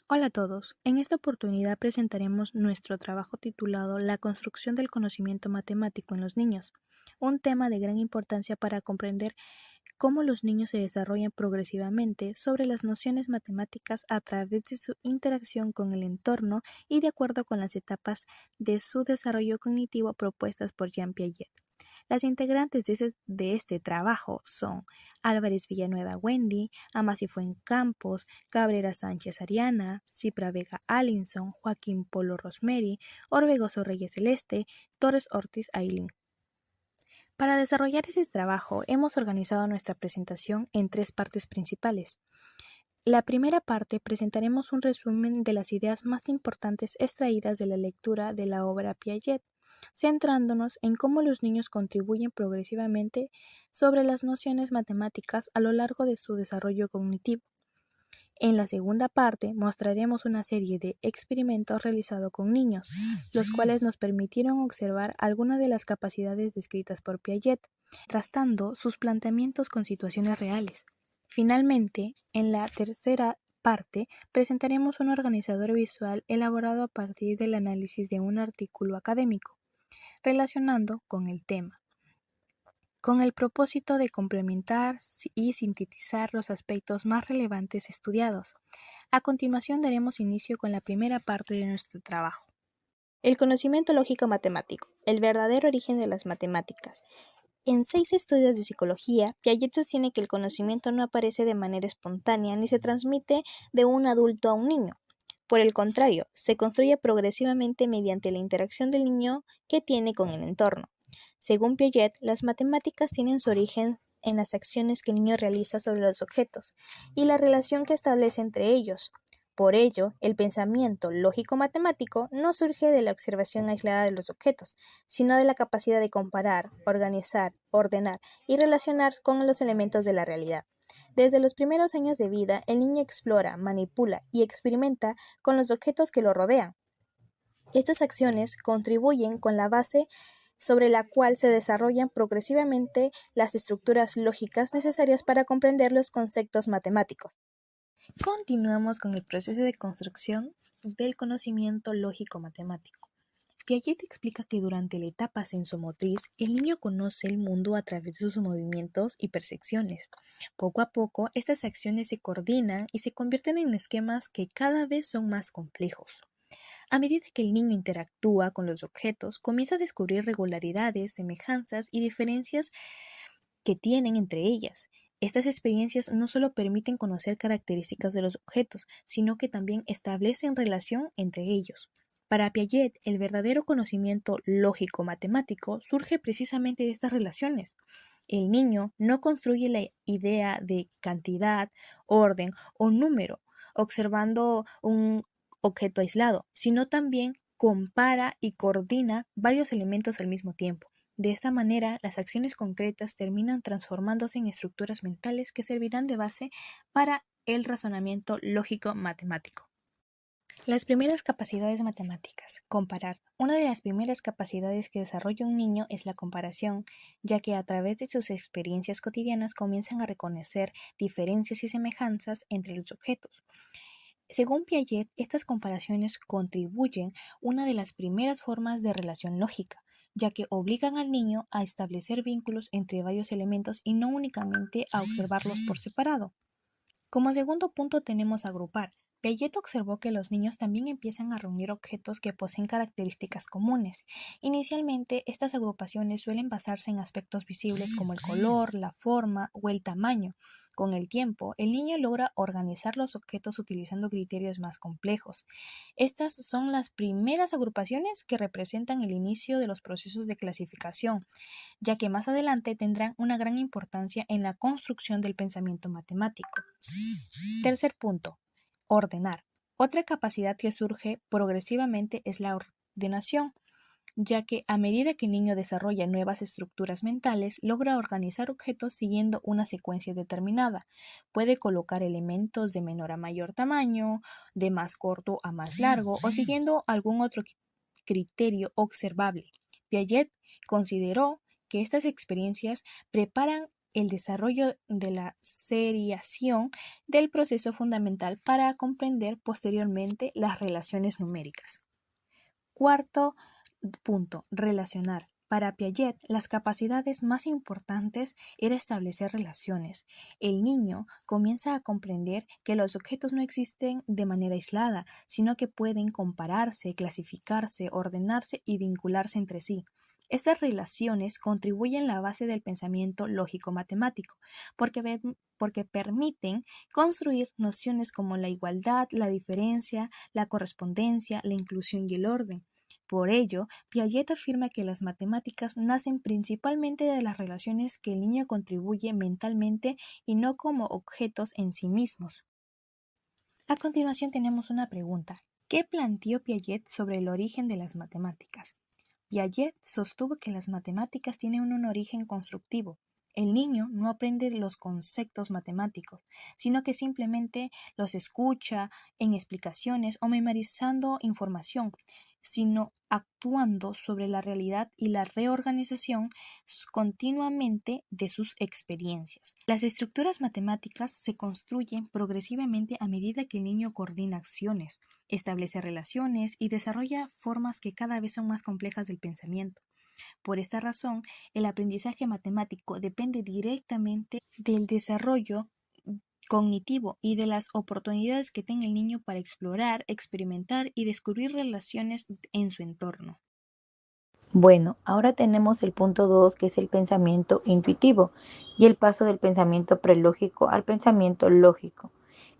Hola a todos, en esta oportunidad presentaremos nuestro trabajo titulado La construcción del conocimiento matemático en los niños, un tema de gran importancia para comprender cómo los niños se desarrollan progresivamente sobre las nociones matemáticas a través de su interacción con el entorno y de acuerdo con las etapas de su desarrollo cognitivo propuestas por Jean Piaget. Las integrantes de este trabajo son Álvarez Villanueva Wendy, Amasi Fuencampos, Cabrera Sánchez Ariana, Cipra Vega Allinson, Joaquín Polo Rosemary, Orbegoso Reyes Celeste, Torres Ortiz Ailín. Para desarrollar este trabajo hemos organizado nuestra presentación en tres partes principales. La primera parte presentaremos un resumen de las ideas más importantes extraídas de la lectura de la obra Piaget, centrándonos en cómo los niños contribuyen progresivamente sobre las nociones matemáticas a lo largo de su desarrollo cognitivo. En la segunda parte mostraremos una serie de experimentos realizados con niños, los cuales nos permitieron observar algunas de las capacidades descritas por Piaget, contrastando sus planteamientos con situaciones reales. Finalmente, en la tercera parte, presentaremos un organizador visual elaborado a partir del análisis de un artículo académico, relacionando con el tema, con el propósito de complementar y sintetizar los aspectos más relevantes estudiados. A continuación daremos inicio con la primera parte de nuestro trabajo. El conocimiento lógico matemático, el verdadero origen de las matemáticas. En 6 estudios de psicología, Piaget sostiene que el conocimiento no aparece de manera espontánea ni se transmite de un adulto a un niño. Por el contrario, se construye progresivamente mediante la interacción del niño que tiene con el entorno. Según Piaget, las matemáticas tienen su origen en las acciones que el niño realiza sobre los objetos y la relación que establece entre ellos. Por ello, el pensamiento lógico-matemático no surge de la observación aislada de los objetos, sino de la capacidad de comparar, organizar, ordenar y relacionar con los elementos de la realidad. Desde los primeros años de vida, el niño explora, manipula y experimenta con los objetos que lo rodean. Estas acciones contribuyen con la base sobre la cual se desarrollan progresivamente las estructuras lógicas necesarias para comprender los conceptos matemáticos. Continuamos con el proceso de construcción del conocimiento lógico-matemático. Piaget explica que durante la etapa sensomotriz, el niño conoce el mundo a través de sus movimientos y percepciones. Poco a poco, estas acciones se coordinan y se convierten en esquemas que cada vez son más complejos. A medida que el niño interactúa con los objetos, comienza a descubrir regularidades, semejanzas y diferencias que tienen entre ellas. Estas experiencias no solo permiten conocer características de los objetos, sino que también establecen relación entre ellos. Para Piaget, el verdadero conocimiento lógico-matemático surge precisamente de estas relaciones. El niño no construye la idea de cantidad, orden o número, observando un objeto aislado, sino también compara y coordina varios elementos al mismo tiempo. De esta manera, las acciones concretas terminan transformándose en estructuras mentales que servirán de base para el razonamiento lógico-matemático. Las primeras capacidades matemáticas. Comparar. Una de las primeras capacidades que desarrolla un niño es la comparación, ya que a través de sus experiencias cotidianas comienzan a reconocer diferencias y semejanzas entre los objetos. Según Piaget, estas comparaciones contribuyen una de las primeras formas de relación lógica, ya que obligan al niño a establecer vínculos entre varios elementos y no únicamente a observarlos por separado. Como segundo punto tenemos agrupar. Piaget observó que los niños también empiezan a reunir objetos que poseen características comunes. Inicialmente, estas agrupaciones suelen basarse en aspectos visibles como el color, la forma o el tamaño. Con el tiempo, el niño logra organizar los objetos utilizando criterios más complejos. Estas son las primeras agrupaciones que representan el inicio de los procesos de clasificación, ya que más adelante tendrán una gran importancia en la construcción del pensamiento matemático. Tercer punto, ordenar. Otra capacidad que surge progresivamente es la ordenación, ya que a medida que el niño desarrolla nuevas estructuras mentales, logra organizar objetos siguiendo una secuencia determinada. Puede colocar elementos de menor a mayor tamaño, de más corto a más largo o siguiendo algún otro criterio observable. Piaget consideró que estas experiencias preparan el desarrollo de la seriación del proceso fundamental para comprender posteriormente las relaciones numéricas. Cuarto punto, relacionar. Para Piaget, las capacidades más importantes era establecer relaciones. El niño comienza a comprender que los objetos no existen de manera aislada, sino que pueden compararse, clasificarse, ordenarse y vincularse entre sí. Estas relaciones contribuyen a la base del pensamiento lógico-matemático, porque permiten construir nociones como la igualdad, la diferencia, la correspondencia, la inclusión y el orden. Por ello, Piaget afirma que las matemáticas nacen principalmente de las relaciones que el niño contribuye mentalmente y no como objetos en sí mismos. A continuación tenemos una pregunta. ¿Qué planteó Piaget sobre el origen de las matemáticas? Piaget sostuvo que las matemáticas tienen un origen constructivo. El niño no aprende los conceptos matemáticos, sino que simplemente los escucha en explicaciones o memorizando información, sino actuando sobre la realidad y la reorganización continuamente de sus experiencias. Las estructuras matemáticas se construyen progresivamente a medida que el niño coordina acciones, establece relaciones y desarrolla formas que cada vez son más complejas del pensamiento. Por esta razón, el aprendizaje matemático depende directamente del desarrollo cognitivo y de las oportunidades que tenga el niño para explorar, experimentar y descubrir relaciones en su entorno. Bueno, ahora tenemos el punto 2, que es el pensamiento intuitivo y el paso del pensamiento prelógico al pensamiento lógico.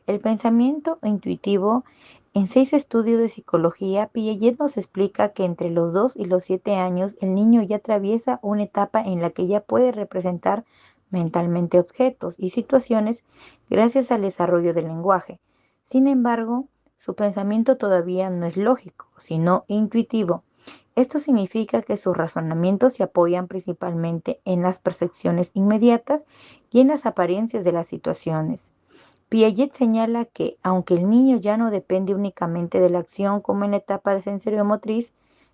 El pensamiento intuitivo, en 6 estudios de psicología, Piaget nos explica que entre los 2 y los 7 años el niño ya atraviesa una etapa en la que ya puede representar mentalmente objetos y situaciones gracias al desarrollo del lenguaje. Sin embargo, su pensamiento todavía no es lógico, sino intuitivo. Esto significa que sus razonamientos se apoyan principalmente en las percepciones inmediatas y en las apariencias de las situaciones. Piaget señala que, aunque el niño ya no depende únicamente de la acción como en la etapa de sensoriomotriz,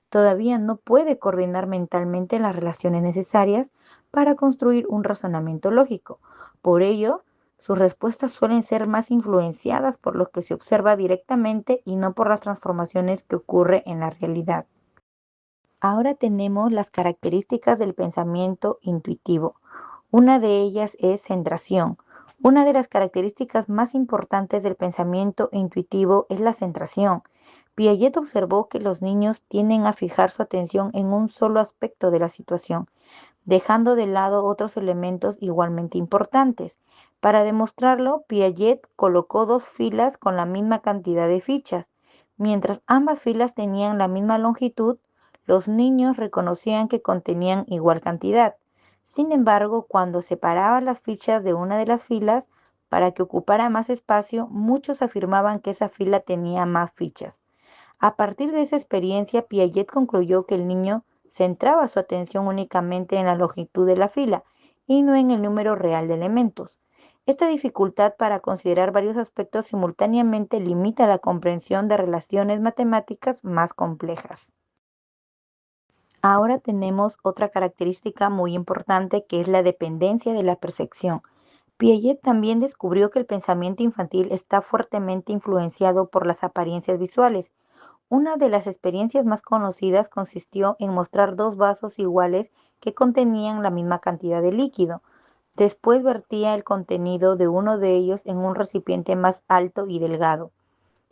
todavía no puede coordinar mentalmente las relaciones necesarias para construir un razonamiento lógico. Por ello, sus respuestas suelen ser más influenciadas por lo que se observa directamente y no por las transformaciones que ocurren en la realidad. Ahora tenemos las características del pensamiento intuitivo. Una de ellas es centración. Una de las características más importantes del pensamiento intuitivo es la centración. Piaget observó que los niños tienden a fijar su atención en un solo aspecto de la situación, dejando de lado otros elementos igualmente importantes. Para demostrarlo, Piaget colocó 2 filas con la misma cantidad de fichas. Mientras ambas filas tenían la misma longitud, los niños reconocían que contenían igual cantidad. Sin embargo, cuando separaba las fichas de una de las filas para que ocupara más espacio, muchos afirmaban que esa fila tenía más fichas. A partir de esa experiencia, Piaget concluyó que el niño centraba su atención únicamente en la longitud de la fila y no en el número real de elementos. Esta dificultad para considerar varios aspectos simultáneamente limita la comprensión de relaciones matemáticas más complejas. Ahora tenemos otra característica muy importante, que es la dependencia de la percepción. Piaget también descubrió que el pensamiento infantil está fuertemente influenciado por las apariencias visuales. Una de las experiencias más conocidas consistió en mostrar 2 vasos iguales que contenían la misma cantidad de líquido. Después vertía el contenido de uno de ellos en un recipiente más alto y delgado.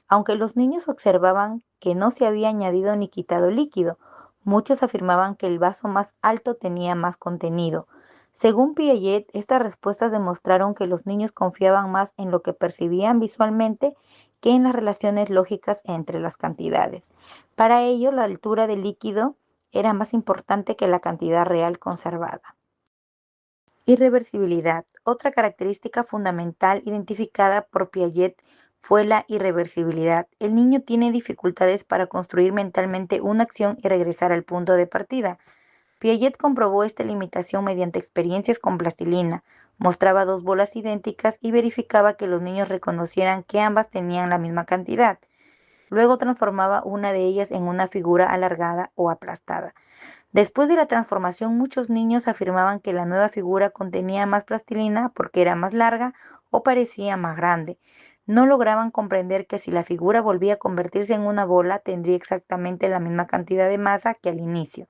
Aunque los niños observaban que no se había añadido ni quitado líquido, muchos afirmaban que el vaso más alto tenía más contenido. Según Piaget, estas respuestas demostraron que los niños confiaban más en lo que percibían visualmente que en las relaciones lógicas entre las cantidades. Para ello, la altura del líquido era más importante que la cantidad real conservada. Irreversibilidad. Otra característica fundamental identificada por Piaget fue la irreversibilidad. El niño tiene dificultades para construir mentalmente una acción y regresar al punto de partida. Piaget comprobó esta limitación mediante experiencias con plastilina. Mostraba 2 bolas idénticas y verificaba que los niños reconocieran que ambas tenían la misma cantidad. Luego transformaba una de ellas en una figura alargada o aplastada. Después de la transformación, muchos niños afirmaban que la nueva figura contenía más plastilina porque era más larga o parecía más grande. No lograban comprender que si la figura volvía a convertirse en una bola, tendría exactamente la misma cantidad de masa que al inicio.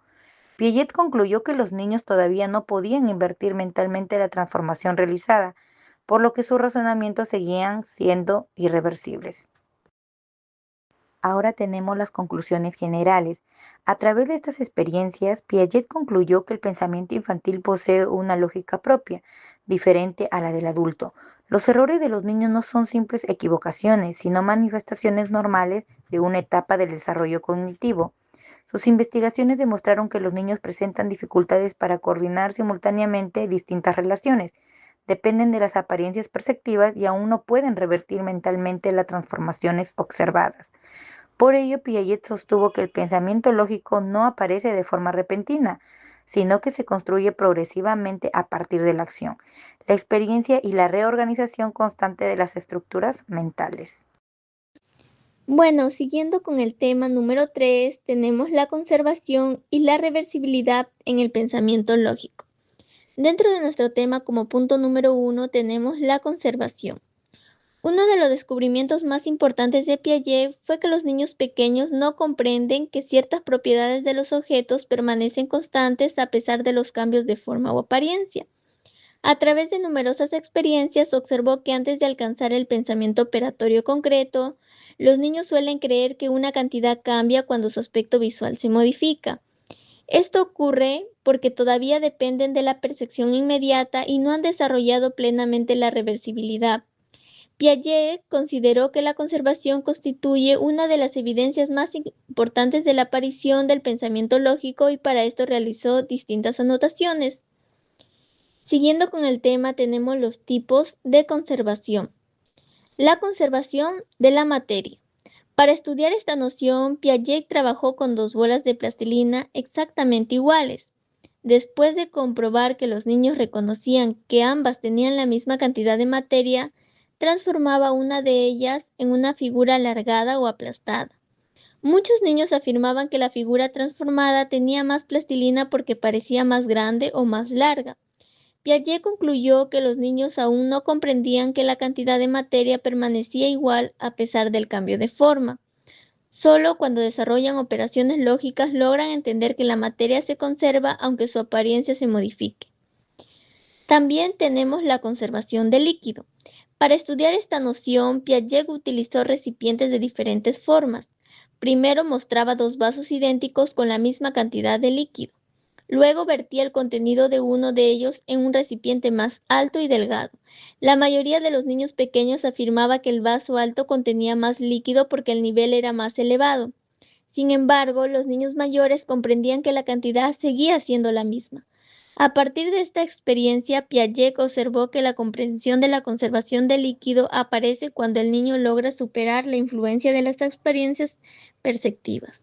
Piaget concluyó que los niños todavía no podían invertir mentalmente la transformación realizada, por lo que sus razonamientos seguían siendo irreversibles. Ahora tenemos las conclusiones generales. A través de estas experiencias, Piaget concluyó que el pensamiento infantil posee una lógica propia, diferente a la del adulto. Los errores de los niños no son simples equivocaciones, sino manifestaciones normales de una etapa del desarrollo cognitivo. Sus investigaciones demostraron que los niños presentan dificultades para coordinar simultáneamente distintas relaciones, dependen de las apariencias perceptivas y aún no pueden revertir mentalmente las transformaciones observadas. Por ello, Piaget sostuvo que el pensamiento lógico no aparece de forma repentina, sino que se construye progresivamente a partir de la acción, la experiencia y la reorganización constante de las estructuras mentales. Bueno, siguiendo con el tema número 3, tenemos la conservación y la reversibilidad en el pensamiento lógico. Dentro de nuestro tema, como punto número 1, tenemos la conservación. Uno de los descubrimientos más importantes de Piaget fue que los niños pequeños no comprenden que ciertas propiedades de los objetos permanecen constantes a pesar de los cambios de forma o apariencia. A través de numerosas experiencias observó que antes de alcanzar el pensamiento operatorio concreto, los niños suelen creer que una cantidad cambia cuando su aspecto visual se modifica. Esto ocurre porque todavía dependen de la percepción inmediata y no han desarrollado plenamente la reversibilidad. Piaget consideró que la conservación constituye una de las evidencias más importantes de la aparición del pensamiento lógico y para esto realizó distintas anotaciones. Siguiendo con el tema, tenemos los tipos de conservación. La conservación de la materia. Para estudiar esta noción, Piaget trabajó con dos bolas de plastilina exactamente iguales. Después de comprobar que los niños reconocían que ambas tenían la misma cantidad de materia, transformaba una de ellas en una figura alargada o aplastada. Muchos niños afirmaban que la figura transformada tenía más plastilina porque parecía más grande o más larga. Piaget concluyó que los niños aún no comprendían que la cantidad de materia permanecía igual a pesar del cambio de forma. Solo cuando desarrollan operaciones lógicas logran entender que la materia se conserva aunque su apariencia se modifique. También tenemos la conservación del líquido. Para estudiar esta noción, Piaget utilizó recipientes de diferentes formas. Primero mostraba dos vasos idénticos con la misma cantidad de líquido. Luego vertía el contenido de uno de ellos en un recipiente más alto y delgado. La mayoría de los niños pequeños afirmaba que el vaso alto contenía más líquido porque el nivel era más elevado. Sin embargo, los niños mayores comprendían que la cantidad seguía siendo la misma. A partir de esta experiencia, Piaget observó que la comprensión de la conservación del líquido aparece cuando el niño logra superar la influencia de las experiencias perceptivas.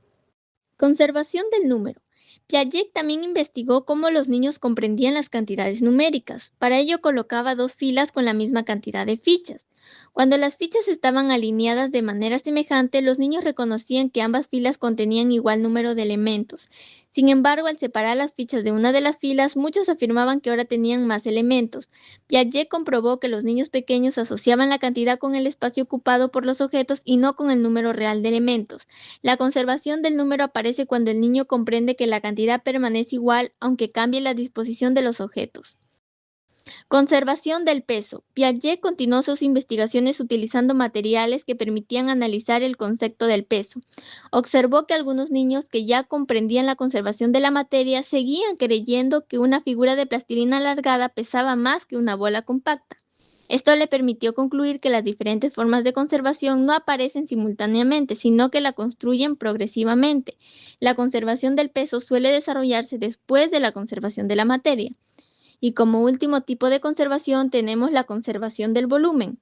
Conservación del número. Piaget también investigó cómo los niños comprendían las cantidades numéricas. Para ello colocaba dos filas con la misma cantidad de fichas. Cuando las fichas estaban alineadas de manera semejante, los niños reconocían que ambas filas contenían igual número de elementos. Sin embargo, al separar las fichas de una de las filas, muchos afirmaban que ahora tenían más elementos. Piaget comprobó que los niños pequeños asociaban la cantidad con el espacio ocupado por los objetos y no con el número real de elementos. La conservación del número aparece cuando el niño comprende que la cantidad permanece igual aunque cambie la disposición de los objetos. Conservación del peso. Piaget continuó sus investigaciones utilizando materiales que permitían analizar el concepto del peso. Observó que algunos niños que ya comprendían la conservación de la materia seguían creyendo que una figura de plastilina alargada pesaba más que una bola compacta. Esto le permitió concluir que las diferentes formas de conservación no aparecen simultáneamente, sino que la construyen progresivamente. La conservación del peso suele desarrollarse después de la conservación de la materia. Y como último tipo de conservación tenemos la conservación del volumen.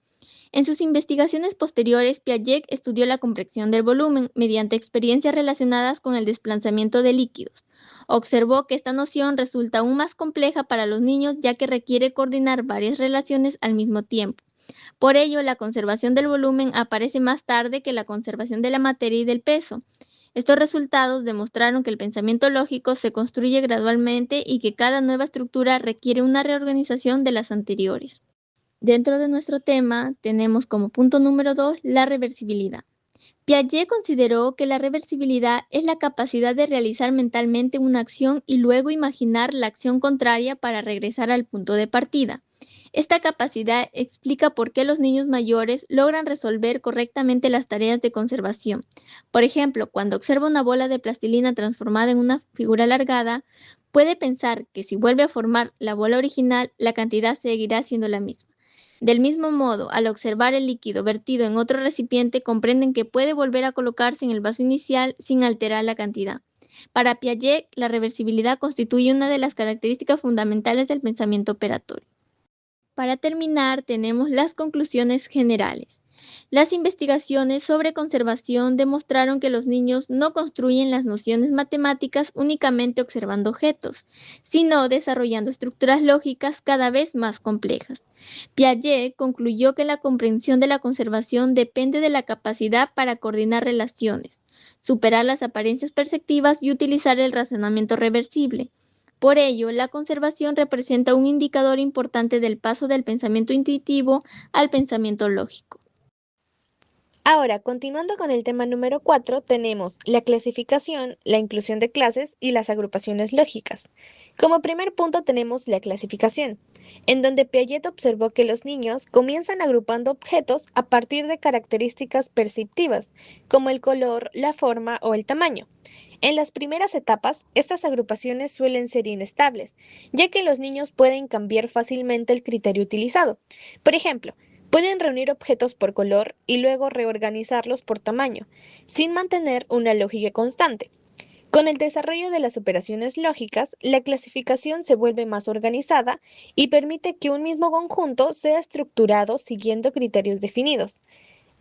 En sus investigaciones posteriores, Piaget estudió la compresión del volumen mediante experiencias relacionadas con el desplazamiento de líquidos. Observó que esta noción resulta aún más compleja para los niños ya que requiere coordinar varias relaciones al mismo tiempo. Por ello, la conservación del volumen aparece más tarde que la conservación de la materia y del peso. Estos resultados demostraron que el pensamiento lógico se construye gradualmente y que cada nueva estructura requiere una reorganización de las anteriores. Dentro de nuestro tema tenemos como punto número 2 la reversibilidad. Piaget consideró que la reversibilidad es la capacidad de realizar mentalmente una acción y luego imaginar la acción contraria para regresar al punto de partida. Esta capacidad explica por qué los niños mayores logran resolver correctamente las tareas de conservación. Por ejemplo, cuando observa una bola de plastilina transformada en una figura alargada, puede pensar que si vuelve a formar la bola original, la cantidad seguirá siendo la misma. Del mismo modo, al observar el líquido vertido en otro recipiente, comprenden que puede volver a colocarse en el vaso inicial sin alterar la cantidad. Para Piaget, la reversibilidad constituye una de las características fundamentales del pensamiento operatorio. Para terminar, tenemos las conclusiones generales. Las investigaciones sobre conservación demostraron que los niños no construyen las nociones matemáticas únicamente observando objetos, sino desarrollando estructuras lógicas cada vez más complejas. Piaget concluyó que la comprensión de la conservación depende de la capacidad para coordinar relaciones, superar las apariencias perceptivas y utilizar el razonamiento reversible. Por ello, la conservación representa un indicador importante del paso del pensamiento intuitivo al pensamiento lógico. Ahora, continuando con el tema número 4, tenemos la clasificación, la inclusión de clases y las agrupaciones lógicas. Como primer punto tenemos la clasificación, en donde Piaget observó que los niños comienzan agrupando objetos a partir de características perceptivas, como el color, la forma o el tamaño. En las primeras etapas, estas agrupaciones suelen ser inestables, ya que los niños pueden cambiar fácilmente el criterio utilizado. Por ejemplo, pueden reunir objetos por color y luego reorganizarlos por tamaño, sin mantener una lógica constante. Con el desarrollo de las operaciones lógicas, la clasificación se vuelve más organizada y permite que un mismo conjunto sea estructurado siguiendo criterios definidos.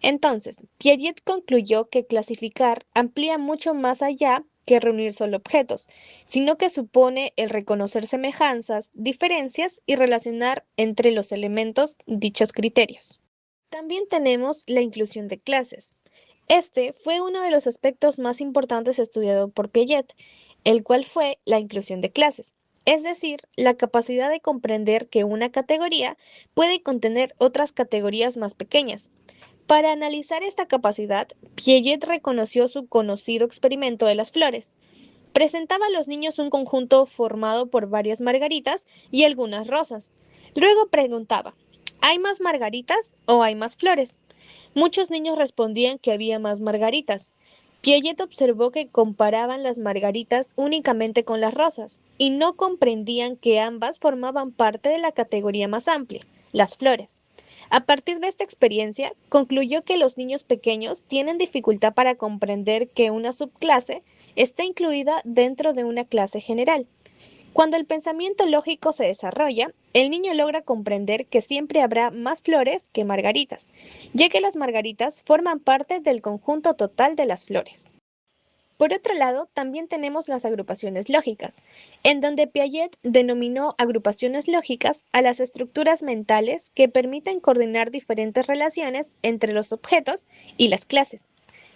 Entonces, Piaget concluyó que clasificar amplía mucho más allá que reunir solo objetos, sino que supone el reconocer semejanzas, diferencias y relacionar entre los elementos dichos criterios. También tenemos la inclusión de clases. Este fue uno de los aspectos más importantes estudiado por Piaget, el cual fue la inclusión de clases, es decir, la capacidad de comprender que una categoría puede contener otras categorías más pequeñas. Para analizar esta capacidad, Piaget reconoció su conocido experimento de las flores. Presentaba a los niños un conjunto formado por varias margaritas y algunas rosas. Luego preguntaba, ¿hay más margaritas o hay más flores? Muchos niños respondían que había más margaritas. Piaget observó que comparaban las margaritas únicamente con las rosas y no comprendían que ambas formaban parte de la categoría más amplia, las flores. A partir de esta experiencia, concluyó que los niños pequeños tienen dificultad para comprender que una subclase está incluida dentro de una clase general. Cuando el pensamiento lógico se desarrolla, el niño logra comprender que siempre habrá más flores que margaritas, ya que las margaritas forman parte del conjunto total de las flores. Por otro lado, también tenemos las agrupaciones lógicas, en donde Piaget denominó agrupaciones lógicas a las estructuras mentales que permiten coordinar diferentes relaciones entre los objetos y las clases.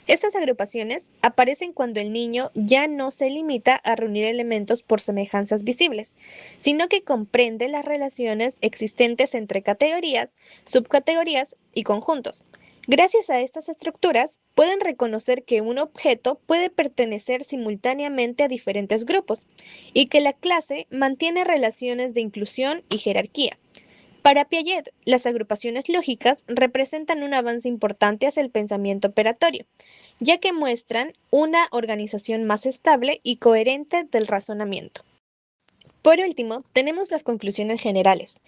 Estas agrupaciones aparecen cuando el niño ya no se limita a reunir elementos por semejanzas visibles, sino que comprende las relaciones existentes entre categorías, subcategorías y conjuntos. Gracias a estas estructuras, pueden reconocer que un objeto puede pertenecer simultáneamente a diferentes grupos y que la clase mantiene relaciones de inclusión y jerarquía. Para Piaget, las agrupaciones lógicas representan un avance importante hacia el pensamiento operatorio, ya que muestran una organización más estable y coherente del razonamiento. Por último, tenemos las conclusiones generales,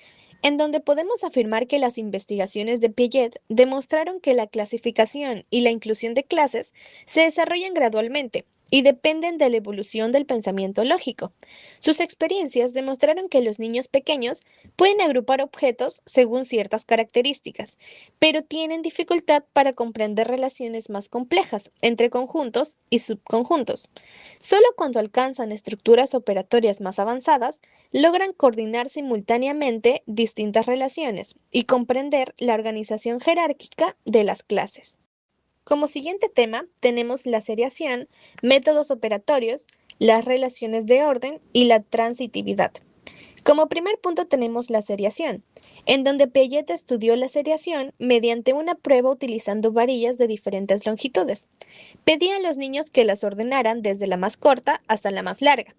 en donde podemos afirmar que las investigaciones de Piaget demostraron que la clasificación y la inclusión de clases se desarrollan gradualmente y dependen de la evolución del pensamiento lógico. Sus experiencias demostraron que los niños pequeños pueden agrupar objetos según ciertas características, pero tienen dificultad para comprender relaciones más complejas entre conjuntos y subconjuntos. Solo cuando alcanzan estructuras operatorias más avanzadas, logran coordinar simultáneamente distintas relaciones y comprender la organización jerárquica de las clases. Como siguiente tema tenemos la seriación, métodos operatorios, las relaciones de orden y la transitividad. Como primer punto tenemos la seriación, en donde Piaget estudió la seriación mediante una prueba utilizando varillas de diferentes longitudes. Pedía a los niños que las ordenaran desde la más corta hasta la más larga,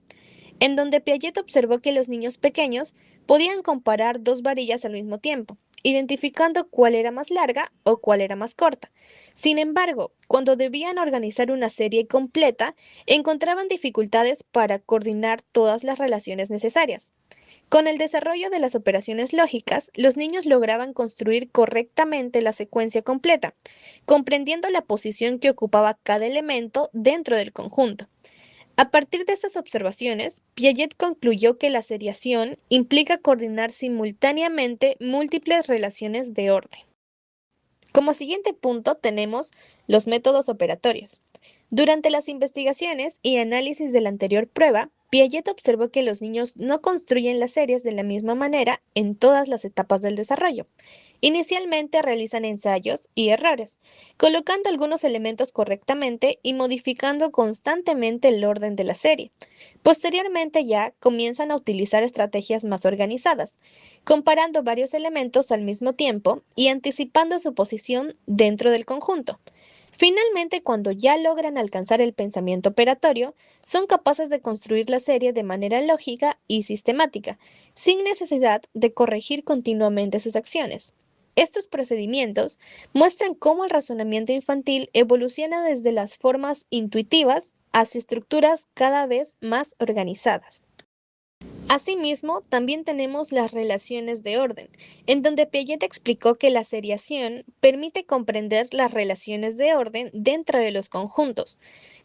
en donde Piaget observó que los niños pequeños podían comparar dos varillas al mismo tiempo, identificando cuál era más larga o cuál era más corta. Sin embargo, cuando debían organizar una serie completa, encontraban dificultades para coordinar todas las relaciones necesarias. Con el desarrollo de las operaciones lógicas, los niños lograban construir correctamente la secuencia completa, comprendiendo la posición que ocupaba cada elemento dentro del conjunto. A partir de estas observaciones, Piaget concluyó que la seriación implica coordinar simultáneamente múltiples relaciones de orden. Como siguiente punto tenemos los métodos operatorios. Durante las investigaciones y análisis de la anterior prueba, Piaget observó que los niños no construyen las series de la misma manera en todas las etapas del desarrollo. Inicialmente realizan ensayos y errores, colocando algunos elementos correctamente y modificando constantemente el orden de la serie. Posteriormente ya comienzan a utilizar estrategias más organizadas, comparando varios elementos al mismo tiempo y anticipando su posición dentro del conjunto. Finalmente, cuando ya logran alcanzar el pensamiento operatorio, son capaces de construir la serie de manera lógica y sistemática, sin necesidad de corregir continuamente sus acciones. Estos procedimientos muestran cómo el razonamiento infantil evoluciona desde las formas intuitivas hacia estructuras cada vez más organizadas. Asimismo, también tenemos las relaciones de orden, en donde Piaget explicó que la seriación permite comprender las relaciones de orden dentro de los conjuntos.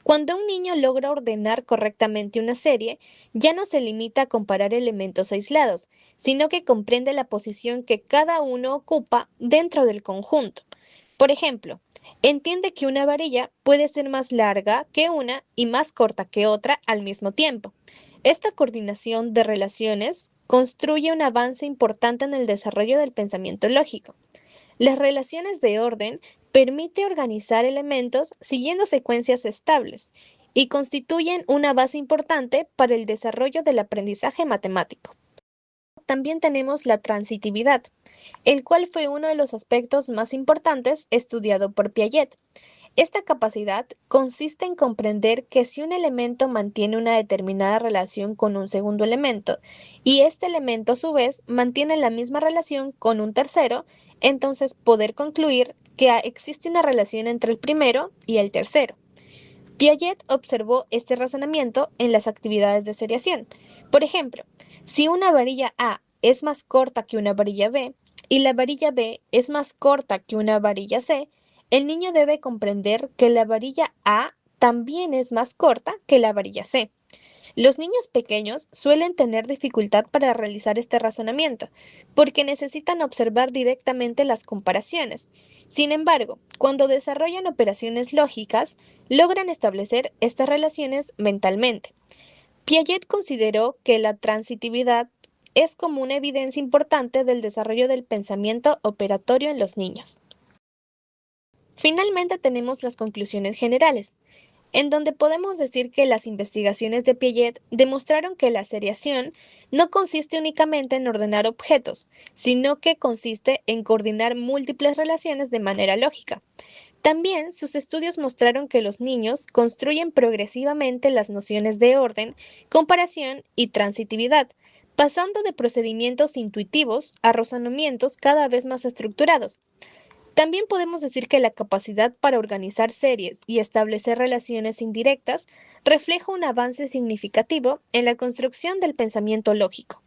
Cuando un niño logra ordenar correctamente una serie, ya no se limita a comparar elementos aislados, sino que comprende la posición que cada uno ocupa dentro del conjunto. Por ejemplo, entiende que una varilla puede ser más larga que una y más corta que otra al mismo tiempo. Esta coordinación de relaciones construye un avance importante en el desarrollo del pensamiento lógico. Las relaciones de orden permiten organizar elementos siguiendo secuencias estables y constituyen una base importante para el desarrollo del aprendizaje matemático. También tenemos la transitividad, el cual fue uno de los aspectos más importantes estudiado por Piaget. Esta capacidad consiste en comprender que si un elemento mantiene una determinada relación con un segundo elemento y este elemento a su vez mantiene la misma relación con un tercero, entonces poder concluir que existe una relación entre el primero y el tercero. Piaget observó este razonamiento en las actividades de seriación. Por ejemplo, si una varilla A es más corta que una varilla B y la varilla B es más corta que una varilla C, el niño debe comprender que la varilla A también es más corta que la varilla C. Los niños pequeños suelen tener dificultad para realizar este razonamiento, porque necesitan observar directamente las comparaciones. Sin embargo, cuando desarrollan operaciones lógicas, logran establecer estas relaciones mentalmente. Piaget consideró que la transitividad es como una evidencia importante del desarrollo del pensamiento operatorio en los niños. Finalmente tenemos las conclusiones generales, en donde podemos decir que las investigaciones de Piaget demostraron que la seriación no consiste únicamente en ordenar objetos, sino que consiste en coordinar múltiples relaciones de manera lógica. También sus estudios mostraron que los niños construyen progresivamente las nociones de orden, comparación y transitividad, pasando de procedimientos intuitivos a razonamientos cada vez más estructurados. También podemos decir que la capacidad para organizar series y establecer relaciones indirectas refleja un avance significativo en la construcción del pensamiento lógico.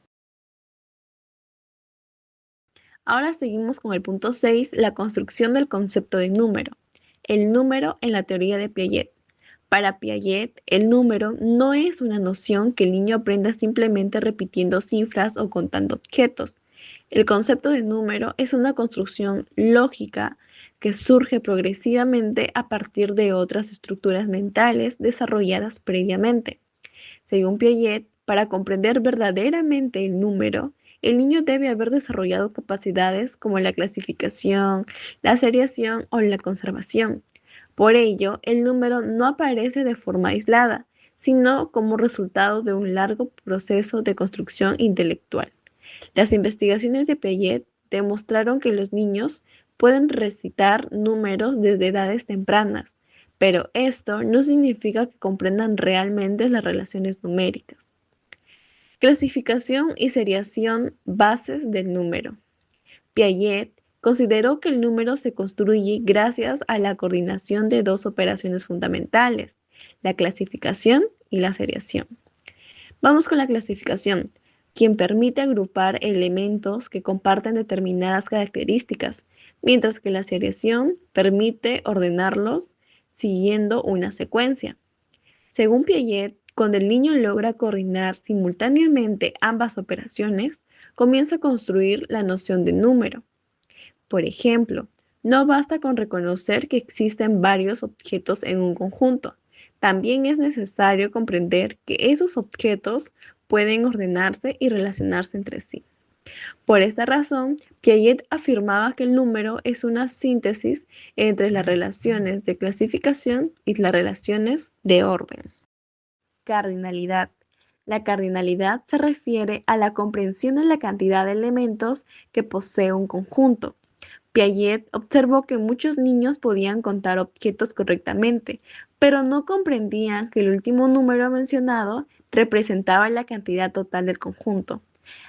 Ahora seguimos con el punto 6, la construcción del concepto de número. El número en la teoría de Piaget. Para Piaget, el número no es una noción que el niño aprenda simplemente repitiendo cifras o contando objetos. El concepto de número es una construcción lógica que surge progresivamente a partir de otras estructuras mentales desarrolladas previamente. Según Piaget, para comprender verdaderamente el número, el niño debe haber desarrollado capacidades como la clasificación, la seriación o la conservación. Por ello, el número no aparece de forma aislada, sino como resultado de un largo proceso de construcción intelectual. Las investigaciones de Piaget demostraron que los niños pueden recitar números desde edades tempranas, pero esto no significa que comprendan realmente las relaciones numéricas. Clasificación y seriación bases del número. Piaget consideró que el número se construye gracias a la coordinación de dos operaciones fundamentales, la clasificación y la seriación. Vamos con la clasificación, quien permite agrupar elementos que comparten determinadas características, mientras que la seriación permite ordenarlos siguiendo una secuencia. Según Piaget, cuando el niño logra coordinar simultáneamente ambas operaciones, comienza a construir la noción de número. Por ejemplo, no basta con reconocer que existen varios objetos en un conjunto. También es necesario comprender que esos objetos pueden ordenarse y relacionarse entre sí. Por esta razón, Piaget afirmaba que el número es una síntesis entre las relaciones de clasificación y las relaciones de orden. Cardinalidad. La cardinalidad se refiere a la comprensión de la cantidad de elementos que posee un conjunto. Piaget observó que muchos niños podían contar objetos correctamente, pero no comprendían que el último número mencionado representaba la cantidad total del conjunto.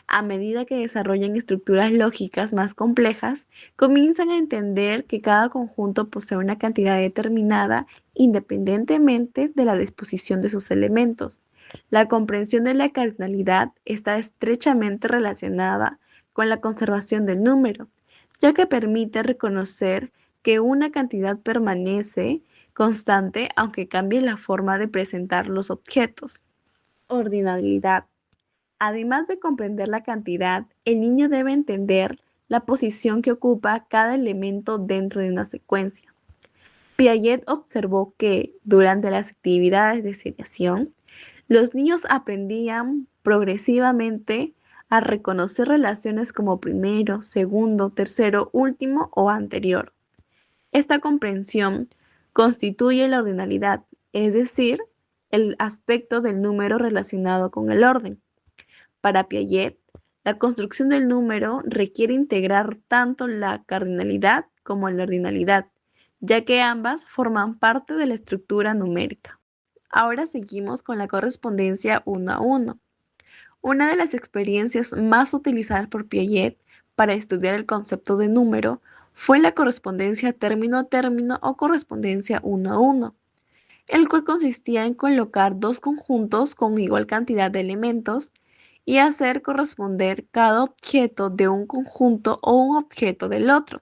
A medida que desarrollan estructuras lógicas más complejas, comienzan a entender que cada conjunto posee una cantidad determinada independientemente de la disposición de sus elementos. La comprensión de la cardinalidad está estrechamente relacionada con la conservación del número, ya que permite reconocer que una cantidad permanece constante aunque cambie la forma de presentar los objetos. Ordinalidad. Además de comprender la cantidad, el niño debe entender la posición que ocupa cada elemento dentro de una secuencia. Piaget observó que, durante las actividades de seriación, los niños aprendían progresivamente a reconocer relaciones como primero, segundo, tercero, último o anterior. Esta comprensión constituye la ordinalidad, es decir, el aspecto del número relacionado con el orden. Para Piaget, la construcción del número requiere integrar tanto la cardinalidad como la ordinalidad, ya que ambas forman parte de la estructura numérica. Ahora seguimos con la correspondencia 1 a 1. Una de las experiencias más utilizadas por Piaget para estudiar el concepto de número fue la correspondencia término a término o correspondencia 1 a 1, el cual consistía en colocar dos conjuntos con igual cantidad de elementos y hacer corresponder cada objeto de un conjunto o un objeto del otro.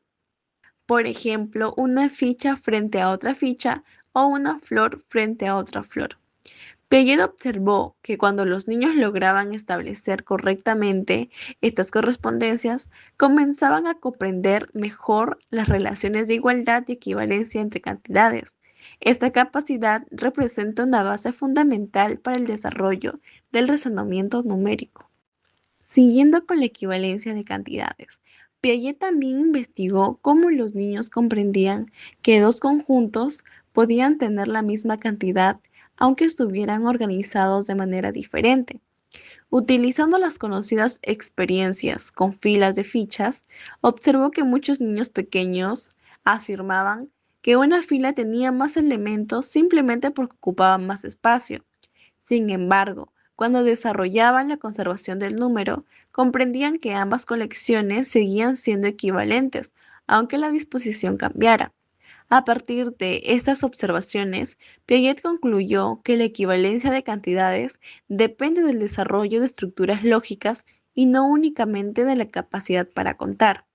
Por ejemplo, una ficha frente a otra ficha o una flor frente a otra flor. Piaget observó que cuando los niños lograban establecer correctamente estas correspondencias, comenzaban a comprender mejor las relaciones de igualdad y equivalencia entre cantidades. Esta capacidad representa una base fundamental para el desarrollo del razonamiento numérico. Siguiendo con la equivalencia de cantidades, Piaget también investigó cómo los niños comprendían que dos conjuntos podían tener la misma cantidad aunque estuvieran organizados de manera diferente. Utilizando las conocidas experiencias con filas de fichas, observó que muchos niños pequeños afirmaban que una fila tenía más elementos simplemente porque ocupaba más espacio. Sin embargo, cuando desarrollaban la conservación del número, comprendían que ambas colecciones seguían siendo equivalentes, aunque la disposición cambiara. A partir de estas observaciones, Piaget concluyó que la equivalencia de cantidades depende del desarrollo de estructuras lógicas y no únicamente de la capacidad para contar.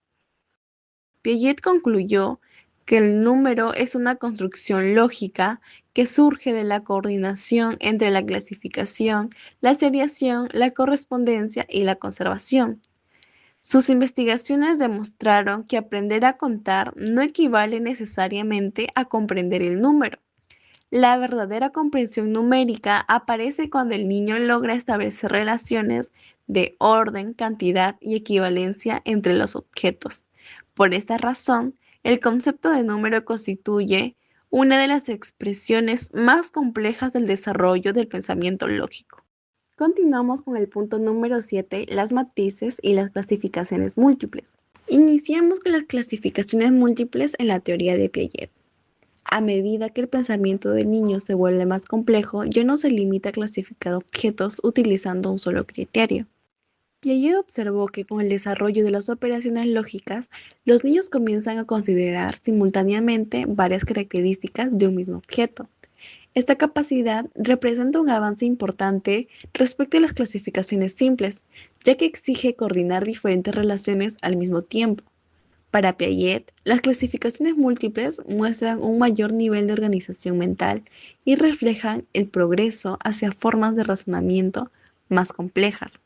Piaget concluyó que el número es una construcción lógica que surge de la coordinación entre la clasificación, la seriación, la correspondencia y la conservación. Sus investigaciones demostraron que aprender a contar no equivale necesariamente a comprender el número. La verdadera comprensión numérica aparece cuando el niño logra establecer relaciones de orden, cantidad y equivalencia entre los objetos. Por esta razón, el concepto de número constituye una de las expresiones más complejas del desarrollo del pensamiento lógico. Continuamos con el punto número 7, las matrices y las clasificaciones múltiples. Iniciamos con las clasificaciones múltiples en la teoría de Piaget. A medida que el pensamiento del niño se vuelve más complejo, ya no se limita a clasificar objetos utilizando un solo criterio. Piaget observó que con el desarrollo de las operaciones lógicas, los niños comienzan a considerar simultáneamente varias características de un mismo objeto. Esta capacidad representa un avance importante respecto a las clasificaciones simples, ya que exige coordinar diferentes relaciones al mismo tiempo. Para Piaget, las clasificaciones múltiples muestran un mayor nivel de organización mental y reflejan el progreso hacia formas de razonamiento más complejas.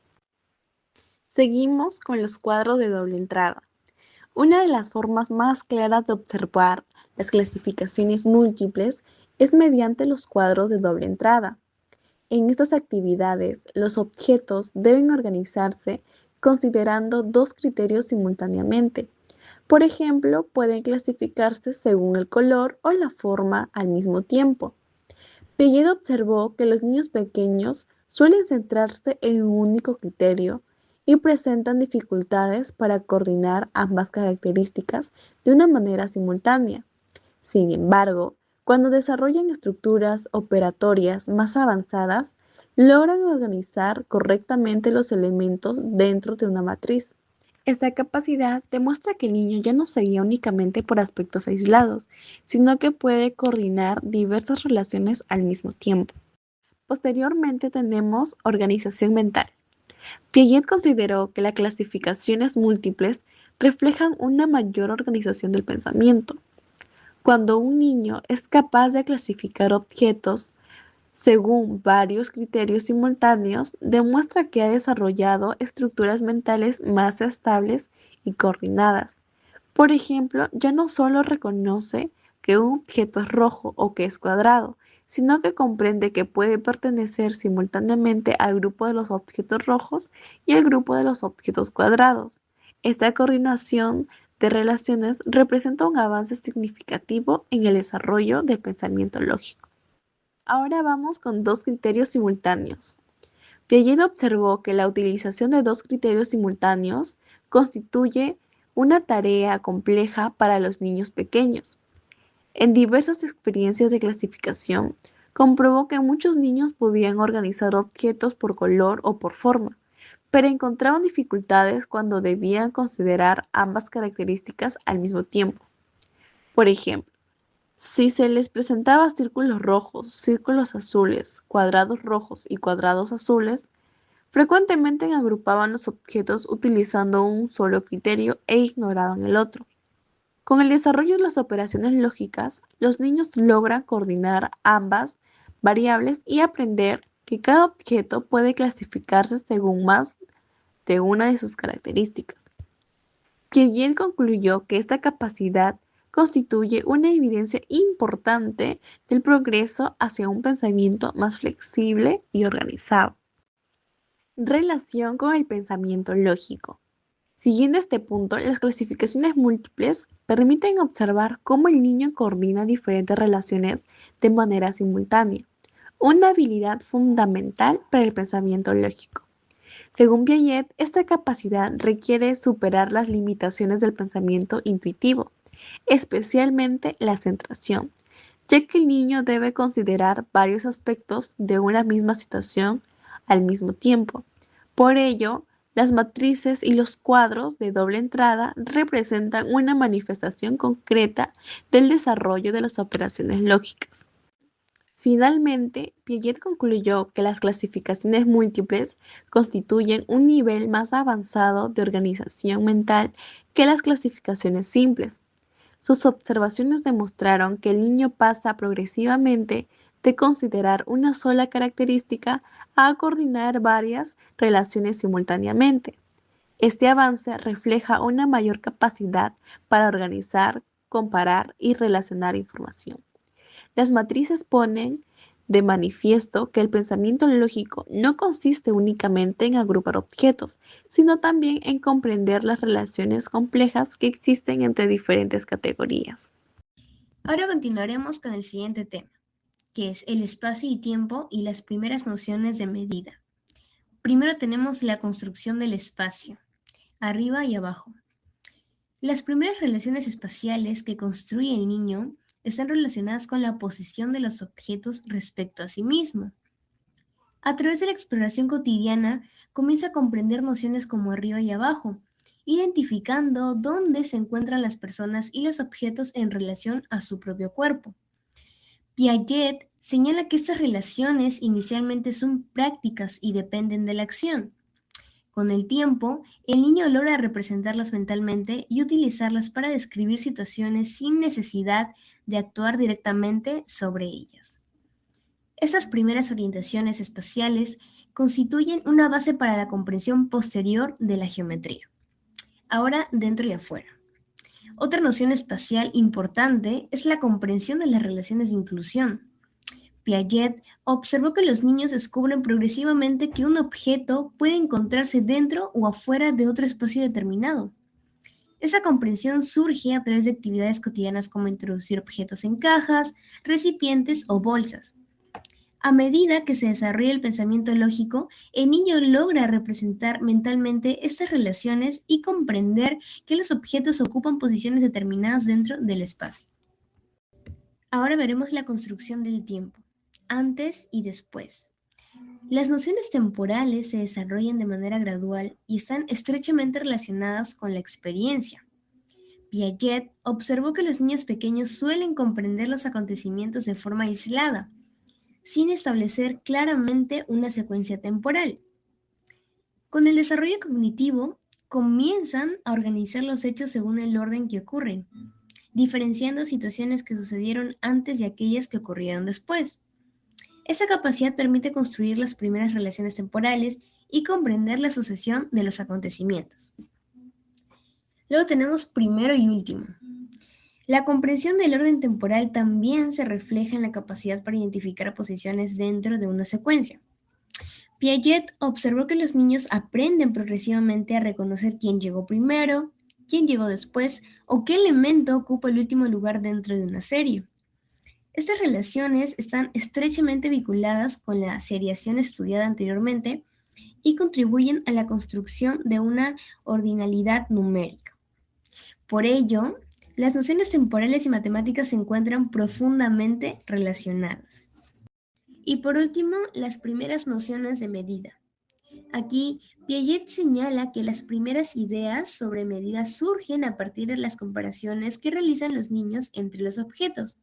Seguimos con los cuadros de doble entrada. Una de las formas más claras de observar las clasificaciones múltiples es mediante los cuadros de doble entrada. En estas actividades, los objetos deben organizarse considerando dos criterios simultáneamente. Por ejemplo, pueden clasificarse según el color o la forma al mismo tiempo. Piaget observó que los niños pequeños suelen centrarse en un único criterio y presentan dificultades para coordinar ambas características de una manera simultánea. Sin embargo, cuando desarrollan estructuras operatorias más avanzadas, logran organizar correctamente los elementos dentro de una matriz. Esta capacidad demuestra que el niño ya no se guía únicamente por aspectos aislados, sino que puede coordinar diversas relaciones al mismo tiempo. Posteriormente tenemos organización mental. Piaget consideró que las clasificaciones múltiples reflejan una mayor organización del pensamiento. Cuando un niño es capaz de clasificar objetos según varios criterios simultáneos, demuestra que ha desarrollado estructuras mentales más estables y coordinadas. Por ejemplo, ya no solo reconoce que un objeto es rojo o que es cuadrado, sino que comprende que puede pertenecer simultáneamente al grupo de los objetos rojos y al grupo de los objetos cuadrados. Esta coordinación de relaciones representa un avance significativo en el desarrollo del pensamiento lógico. Ahora vamos con dos criterios simultáneos. Piaget observó que la utilización de dos criterios simultáneos constituye una tarea compleja para los niños pequeños. En diversas experiencias de clasificación, comprobó que muchos niños podían organizar objetos por color o por forma, pero encontraban dificultades cuando debían considerar ambas características al mismo tiempo. Por ejemplo, si se les presentaba círculos rojos, círculos azules, cuadrados rojos y cuadrados azules, frecuentemente agrupaban los objetos utilizando un solo criterio e ignoraban el otro. Con el desarrollo de las operaciones lógicas, los niños logran coordinar ambas variables y aprender que cada objeto puede clasificarse según más de una de sus características. Piaget concluyó que esta capacidad constituye una evidencia importante del progreso hacia un pensamiento más flexible y organizado. Relación con el pensamiento lógico. Siguiendo este punto, las clasificaciones múltiples permiten observar cómo el niño coordina diferentes relaciones de manera simultánea, una habilidad fundamental para el pensamiento lógico. Según Piaget, esta capacidad requiere superar las limitaciones del pensamiento intuitivo, especialmente la centración, ya que el niño debe considerar varios aspectos de una misma situación al mismo tiempo. Por ello, las matrices y los cuadros de doble entrada representan una manifestación concreta del desarrollo de las operaciones lógicas. Finalmente, Piaget concluyó que las clasificaciones múltiples constituyen un nivel más avanzado de organización mental que las clasificaciones simples. Sus observaciones demostraron que el niño pasa progresivamente de considerar una sola característica a coordinar varias relaciones simultáneamente. Este avance refleja una mayor capacidad para organizar, comparar y relacionar información. Las matrices ponen de manifiesto que el pensamiento lógico no consiste únicamente en agrupar objetos, sino también en comprender las relaciones complejas que existen entre diferentes categorías. Ahora continuaremos con el siguiente tema, que es el espacio y tiempo y las primeras nociones de medida. Primero tenemos la construcción del espacio, arriba y abajo. Las primeras relaciones espaciales que construye el niño están relacionadas con la posición de los objetos respecto a sí mismo. A través de la exploración cotidiana, comienza a comprender nociones como arriba y abajo, identificando dónde se encuentran las personas y los objetos en relación a su propio cuerpo. Piaget señala que estas relaciones inicialmente son prácticas y dependen de la acción. Con el tiempo, el niño logra representarlas mentalmente y utilizarlas para describir situaciones sin necesidad de actuar directamente sobre ellas. Estas primeras orientaciones espaciales constituyen una base para la comprensión posterior de la geometría. Ahora, dentro y afuera. Otra noción espacial importante es la comprensión de las relaciones de inclusión. Piaget observó que los niños descubren progresivamente que un objeto puede encontrarse dentro o afuera de otro espacio determinado. Esa comprensión surge a través de actividades cotidianas como introducir objetos en cajas, recipientes o bolsas. A medida que se desarrolla el pensamiento lógico, el niño logra representar mentalmente estas relaciones y comprender que los objetos ocupan posiciones determinadas dentro del espacio. Ahora veremos la construcción del tiempo, antes y después. Las nociones temporales se desarrollan de manera gradual y están estrechamente relacionadas con la experiencia. Piaget observó que los niños pequeños suelen comprender los acontecimientos de forma aislada, sin establecer claramente una secuencia temporal. Con el desarrollo cognitivo, comienzan a organizar los hechos según el orden que ocurren, diferenciando situaciones que sucedieron antes y aquellas que ocurrieron después. Esa capacidad permite construir las primeras relaciones temporales y comprender la sucesión de los acontecimientos. Luego tenemos primero y último. La comprensión del orden temporal también se refleja en la capacidad para identificar posiciones dentro de una secuencia. Piaget observó que los niños aprenden progresivamente a reconocer quién llegó primero, quién llegó después o qué elemento ocupa el último lugar dentro de una serie. Estas relaciones están estrechamente vinculadas con la seriación estudiada anteriormente y contribuyen a la construcción de una ordinalidad numérica. Por ello, las nociones temporales y matemáticas se encuentran profundamente relacionadas. Y por último, las primeras nociones de medida. Aquí, Piaget señala que las primeras ideas sobre medida surgen a partir de las comparaciones que realizan los niños entre los objetos.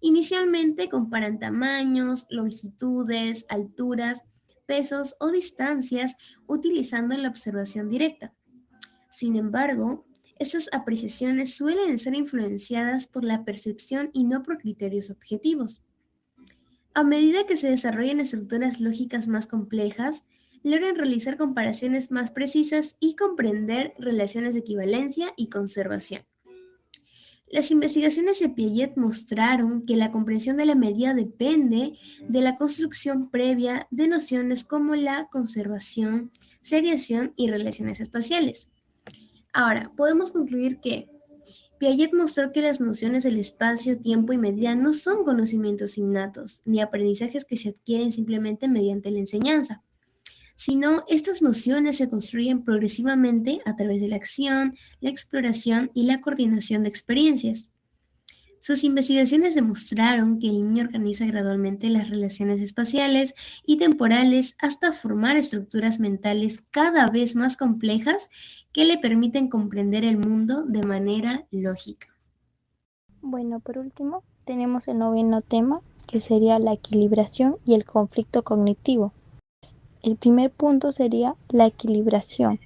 Inicialmente comparan tamaños, longitudes, alturas, pesos o distancias utilizando la observación directa. Sin embargo, estas apreciaciones suelen ser influenciadas por la percepción y no por criterios objetivos. A medida que se desarrollan estructuras lógicas más complejas, logran realizar comparaciones más precisas y comprender relaciones de equivalencia y conservación. Las investigaciones de Piaget mostraron que la comprensión de la medida depende de la construcción previa de nociones como la conservación, seriación y relaciones espaciales. Ahora, podemos concluir que Piaget mostró que las nociones del espacio, tiempo y medida no son conocimientos innatos, ni aprendizajes que se adquieren simplemente mediante la enseñanza, sino estas nociones se construyen progresivamente a través de la acción, la exploración y la coordinación de experiencias. Sus investigaciones demostraron que el niño organiza gradualmente las relaciones espaciales y temporales hasta formar estructuras mentales cada vez más complejas que le permiten comprender el mundo de manera lógica. Bueno, por último, tenemos el noveno tema, que sería la equilibración y el conflicto cognitivo. El primer punto sería la equilibración.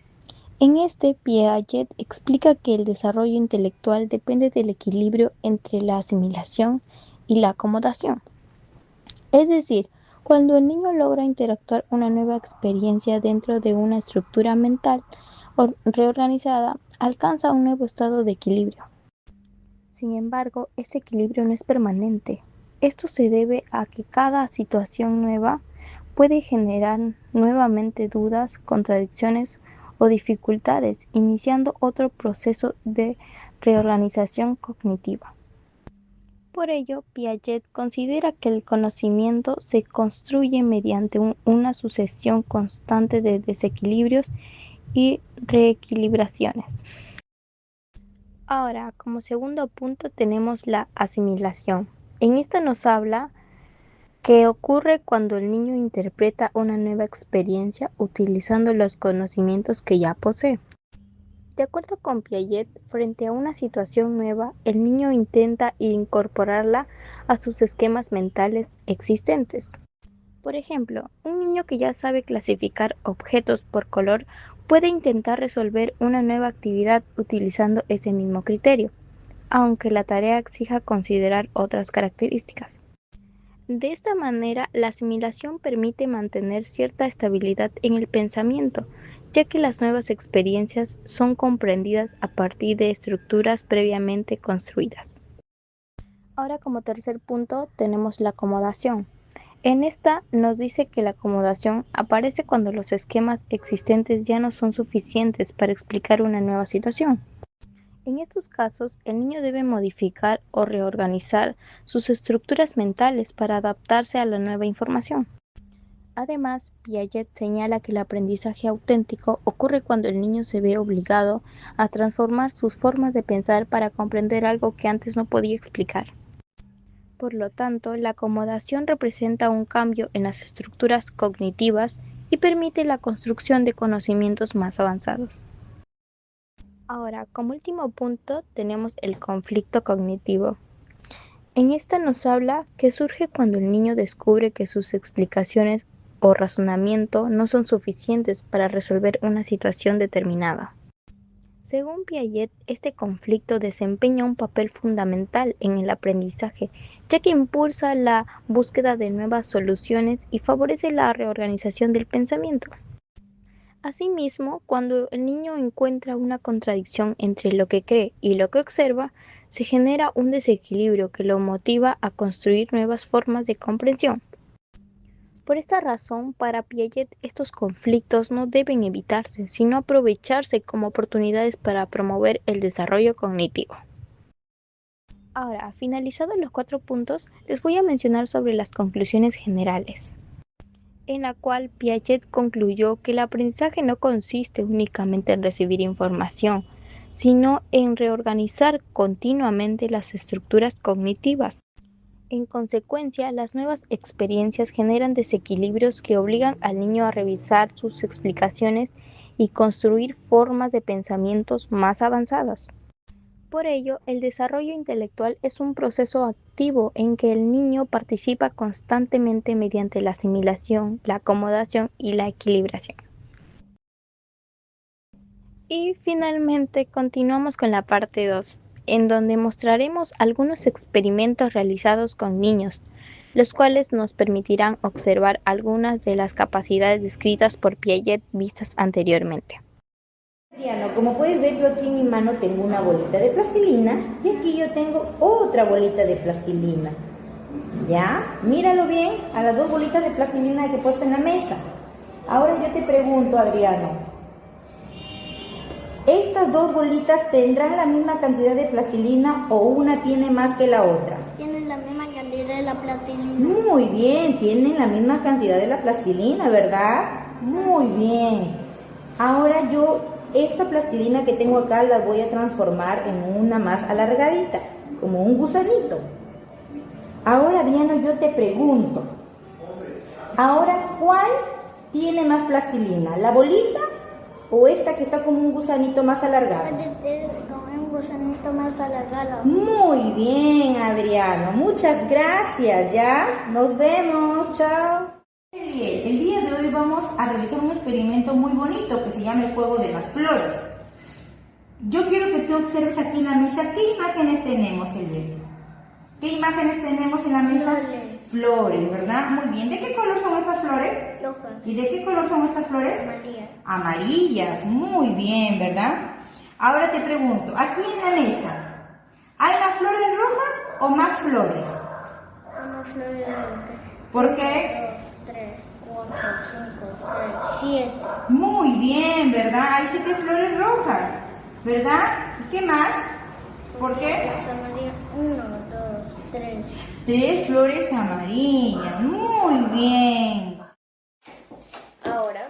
En este, Piaget explica que el desarrollo intelectual depende del equilibrio entre la asimilación y la acomodación. Es decir, cuando el niño logra interactuar una nueva experiencia dentro de una estructura mental reorganizada, alcanza un nuevo estado de equilibrio. Sin embargo, ese equilibrio no es permanente. Esto se debe a que cada situación nueva puede generar nuevamente dudas, contradicciones o dificultades, iniciando otro proceso de reorganización cognitiva. Por ello, Piaget considera que el conocimiento se construye mediante una sucesión constante de desequilibrios y reequilibraciones. Ahora, como segundo punto tenemos la asimilación. En esta nos habla que ocurre cuando el niño interpreta una nueva experiencia utilizando los conocimientos que ya posee. De acuerdo con Piaget, frente a una situación nueva, el niño intenta incorporarla a sus esquemas mentales existentes. Por ejemplo, un niño que ya sabe clasificar objetos por color puede intentar resolver una nueva actividad utilizando ese mismo criterio, aunque la tarea exija considerar otras características. De esta manera, la asimilación permite mantener cierta estabilidad en el pensamiento, ya que las nuevas experiencias son comprendidas a partir de estructuras previamente construidas. Ahora, como tercer punto, tenemos la acomodación. En esta nos dice que la acomodación aparece cuando los esquemas existentes ya no son suficientes para explicar una nueva situación. En estos casos, el niño debe modificar o reorganizar sus estructuras mentales para adaptarse a la nueva información. Además, Piaget señala que el aprendizaje auténtico ocurre cuando el niño se ve obligado a transformar sus formas de pensar para comprender algo que antes no podía explicar. Por lo tanto, la acomodación representa un cambio en las estructuras cognitivas y permite la construcción de conocimientos más avanzados. Ahora, como último punto, tenemos el conflicto cognitivo. En esta nos habla que surge cuando el niño descubre que sus explicaciones o razonamiento no son suficientes para resolver una situación determinada. Según Piaget, este conflicto desempeña un papel fundamental en el aprendizaje, ya que impulsa la búsqueda de nuevas soluciones y favorece la reorganización del pensamiento. Asimismo, cuando el niño encuentra una contradicción entre lo que cree y lo que observa, se genera un desequilibrio que lo motiva a construir nuevas formas de comprensión. Por esta razón, para Piaget, estos conflictos no deben evitarse, sino aprovecharse como oportunidades para promover el desarrollo cognitivo. Ahora, finalizados los 4 puntos, les voy a mencionar sobre las conclusiones generales, en la cual Piaget concluyó que el aprendizaje no consiste únicamente en recibir información, sino en reorganizar continuamente las estructuras cognitivas. En consecuencia, las nuevas experiencias generan desequilibrios que obligan al niño a revisar sus explicaciones y construir formas de pensamientos más avanzadas. Por ello, el desarrollo intelectual es un proceso activo en que el niño participa constantemente mediante la asimilación, la acomodación y la equilibración. Y finalmente continuamos con la parte 2, en donde mostraremos algunos experimentos realizados con niños, los cuales nos permitirán observar algunas de las capacidades descritas por Piaget vistas anteriormente. Como puedes ver, yo aquí en mi mano tengo una bolita de plastilina y aquí yo tengo otra bolita de plastilina. ¿Ya? Míralo bien a las 2 bolitas de plastilina que he puesto en la mesa. Ahora yo te pregunto, Adriano, ¿estas 2 bolitas tendrán la misma cantidad de plastilina o una tiene más que la otra? Tienen la misma cantidad de la plastilina. Muy bien, tienen la misma cantidad de la plastilina, ¿verdad? Muy bien. Ahora yo esta plastilina que tengo acá la voy a transformar en una más alargadita, como un gusanito. Ahora, Adriano, yo te pregunto, ahora, ¿cuál tiene más plastilina? ¿La bolita o esta que está como un gusanito más alargado? Como un gusanito más alargado. Muy bien, Adriano, muchas gracias, ¿ya? Nos vemos, chao. El día de hoy vamos a realizar un experimento muy bonito que se llama el juego de las flores. Yo quiero que tú observes aquí en la mesa qué imágenes tenemos, Eliel. ¿Qué imágenes tenemos en la mesa? Flores, ¿verdad? Muy bien. ¿De qué color son estas flores? Rojas. ¿Y de qué color son estas flores? Amarillas. Amarillas, muy bien, ¿verdad? Ahora te pregunto, aquí en la mesa, ¿hay más flores rojas o más flores? Más flores rojas. ¿Por qué? 3, 4, 5, 6, 7. Muy bien, ¿verdad? Hay 7 flores rojas, ¿verdad? ¿Y qué más? ¿Por qué? Las amarillas, 1, 2, 3. 3 flores amarillas. Muy bien. Ahora,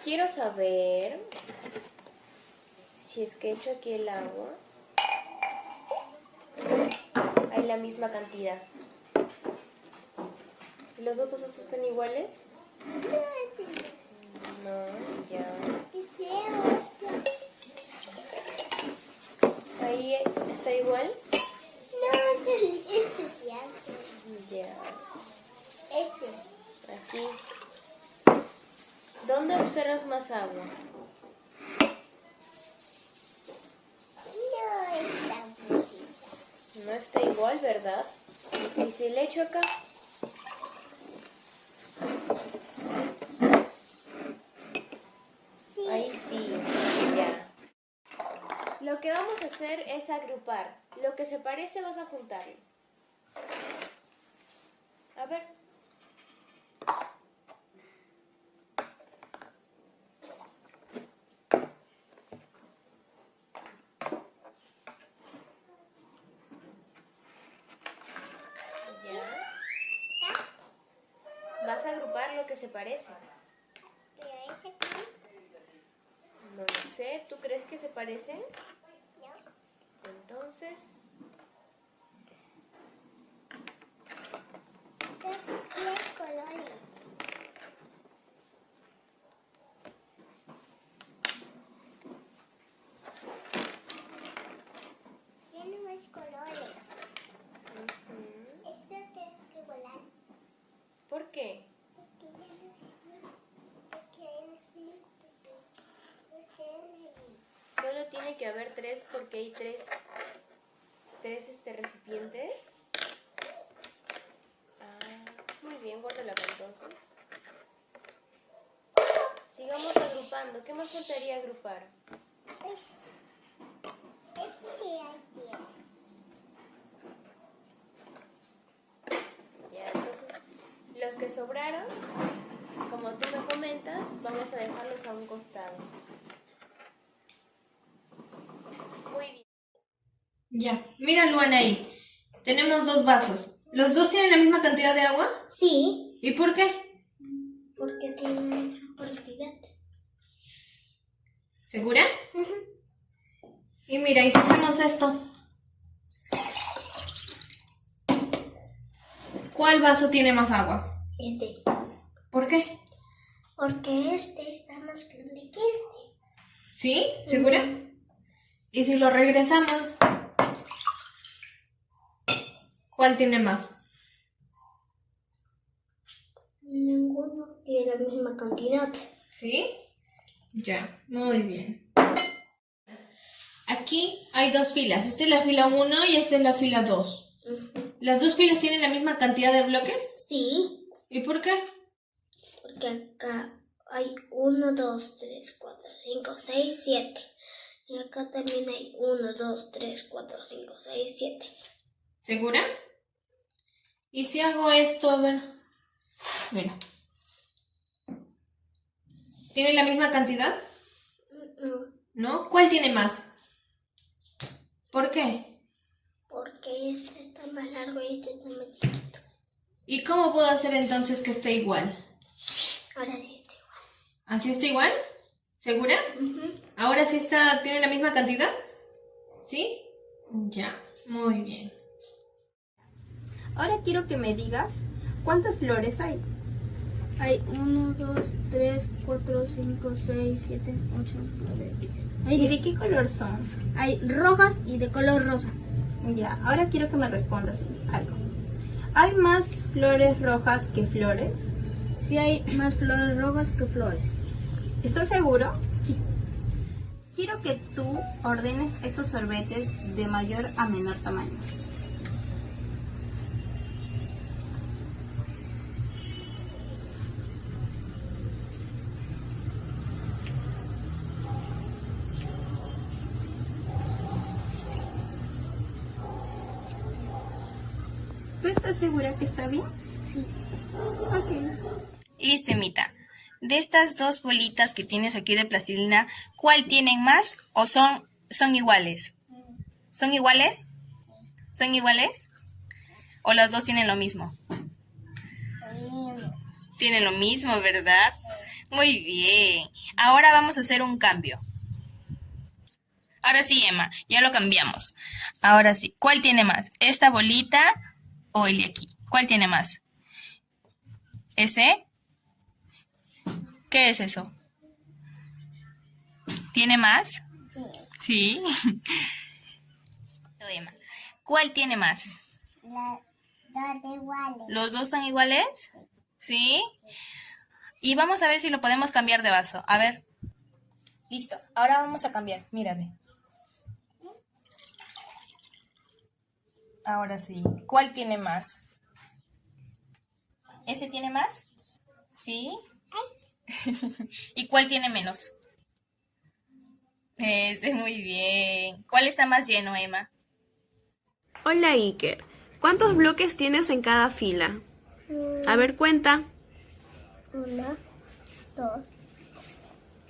quiero saber si es que echo aquí el agua. Hay la misma cantidad. ¿Los dos vasos están iguales? No, ya. ¿Ahí está igual? Ya. Aquí. ¿Dónde observas más agua? No está igual, ¿verdad? ¿Y si le echo acá? Ahí sí, ya. Lo que vamos a hacer es agrupar. Lo que se parece vas a juntarlo. A ver. Ya. Vas a agrupar lo que se parece. No lo sé, ¿tú crees que se parecen? Entonces... Tres colores. Tiene más colores. Esto tiene que volar. ¿Por qué? Porque ya no es. Solo tiene que haber tres porque hay tres recipientes. Muy bien, guárdalo acá entonces. Sigamos agrupando. ¿Qué más faltaría agrupar? Este sí hay 10. Ya, entonces, los que sobraron, como tú me comentas, vamos a dejarlos a un costado. Muy bien. Ya, mira Luana ahí. Tenemos 2 vasos. ¿Los dos tienen la misma cantidad de agua? Sí, ¿Y por qué? porque tiene porosidad. ¿Segura? Y mira, y si hacemos esto. ¿Cuál vaso tiene más agua? Este. ¿Por qué? Porque este está más grande que este. ¿Sí? ¿Segura? ¿Y si lo regresamos? ¿Cuál tiene más? Ninguno tiene la misma cantidad. ¿Sí? Ya, muy bien. Aquí hay 2 filas. Esta es la fila 1 y esta es la fila 2. ¿Las 2 filas tienen la misma cantidad de bloques? Sí, ¿Y por qué? porque acá hay 1, 2, 3, 4, 5, 6, 7. Y acá también hay 1, 2, 3, 4, 5, 6, 7. ¿Segura? ¿Y si hago esto? A ver. Mira. ¿Tiene la misma cantidad? ¿No? ¿Cuál tiene más? ¿Por qué? Porque este está más largo y este está más chiquito. ¿Y cómo puedo hacer entonces que esté igual? Ahora sí está igual. ¿Así está igual? ¿Segura? ¿Ahora sí está, tiene la misma cantidad? ¿Sí? Ya, muy bien. Ahora quiero que me digas cuántas flores hay. Hay 1, 2, 3, 4, 5, 6, 7, 8, 9, 10. ¿Y de qué color son? Hay rojas y de color rosa. Ya, ahora quiero que me respondas algo. ¿Hay más flores rojas que flores? Sí hay más flores rojas que flores. ¿Estás seguro? Sí. Quiero que tú ordenes estos sorbetes de mayor a menor tamaño. ¿Tú estás segura que está bien? Sí. Ok. Listo, Emita. De estas 2 bolitas que tienes aquí de plastilina, ¿cuál tienen más o son iguales? ¿Son iguales? ¿Son iguales? ¿O los dos tienen lo mismo? Tienen lo mismo, ¿verdad? Muy bien. Ahora vamos a hacer un cambio. Ahora sí, Emma, ya lo cambiamos. Ahora sí, ¿cuál tiene más? ¿Esta bolita o el de aquí? ¿Cuál tiene más? ¿Ese? ¿Qué es eso? ¿Tiene más? Sí. Emma, ¿cuál tiene más? Dos iguales. ¿Los dos están iguales? ¿Sí? Y vamos a ver si lo podemos cambiar de vaso. A ver. Listo. Ahora vamos a cambiar. Mírame. Ahora sí. ¿Cuál tiene más? ¿Ese tiene más? ¿Sí? ¿Y cuál tiene menos? Ese, muy bien. ¿Cuál está más lleno, Emma? Hola, Iker. ¿Cuántos bloques tienes en cada fila? A ver, cuenta. 1, 2,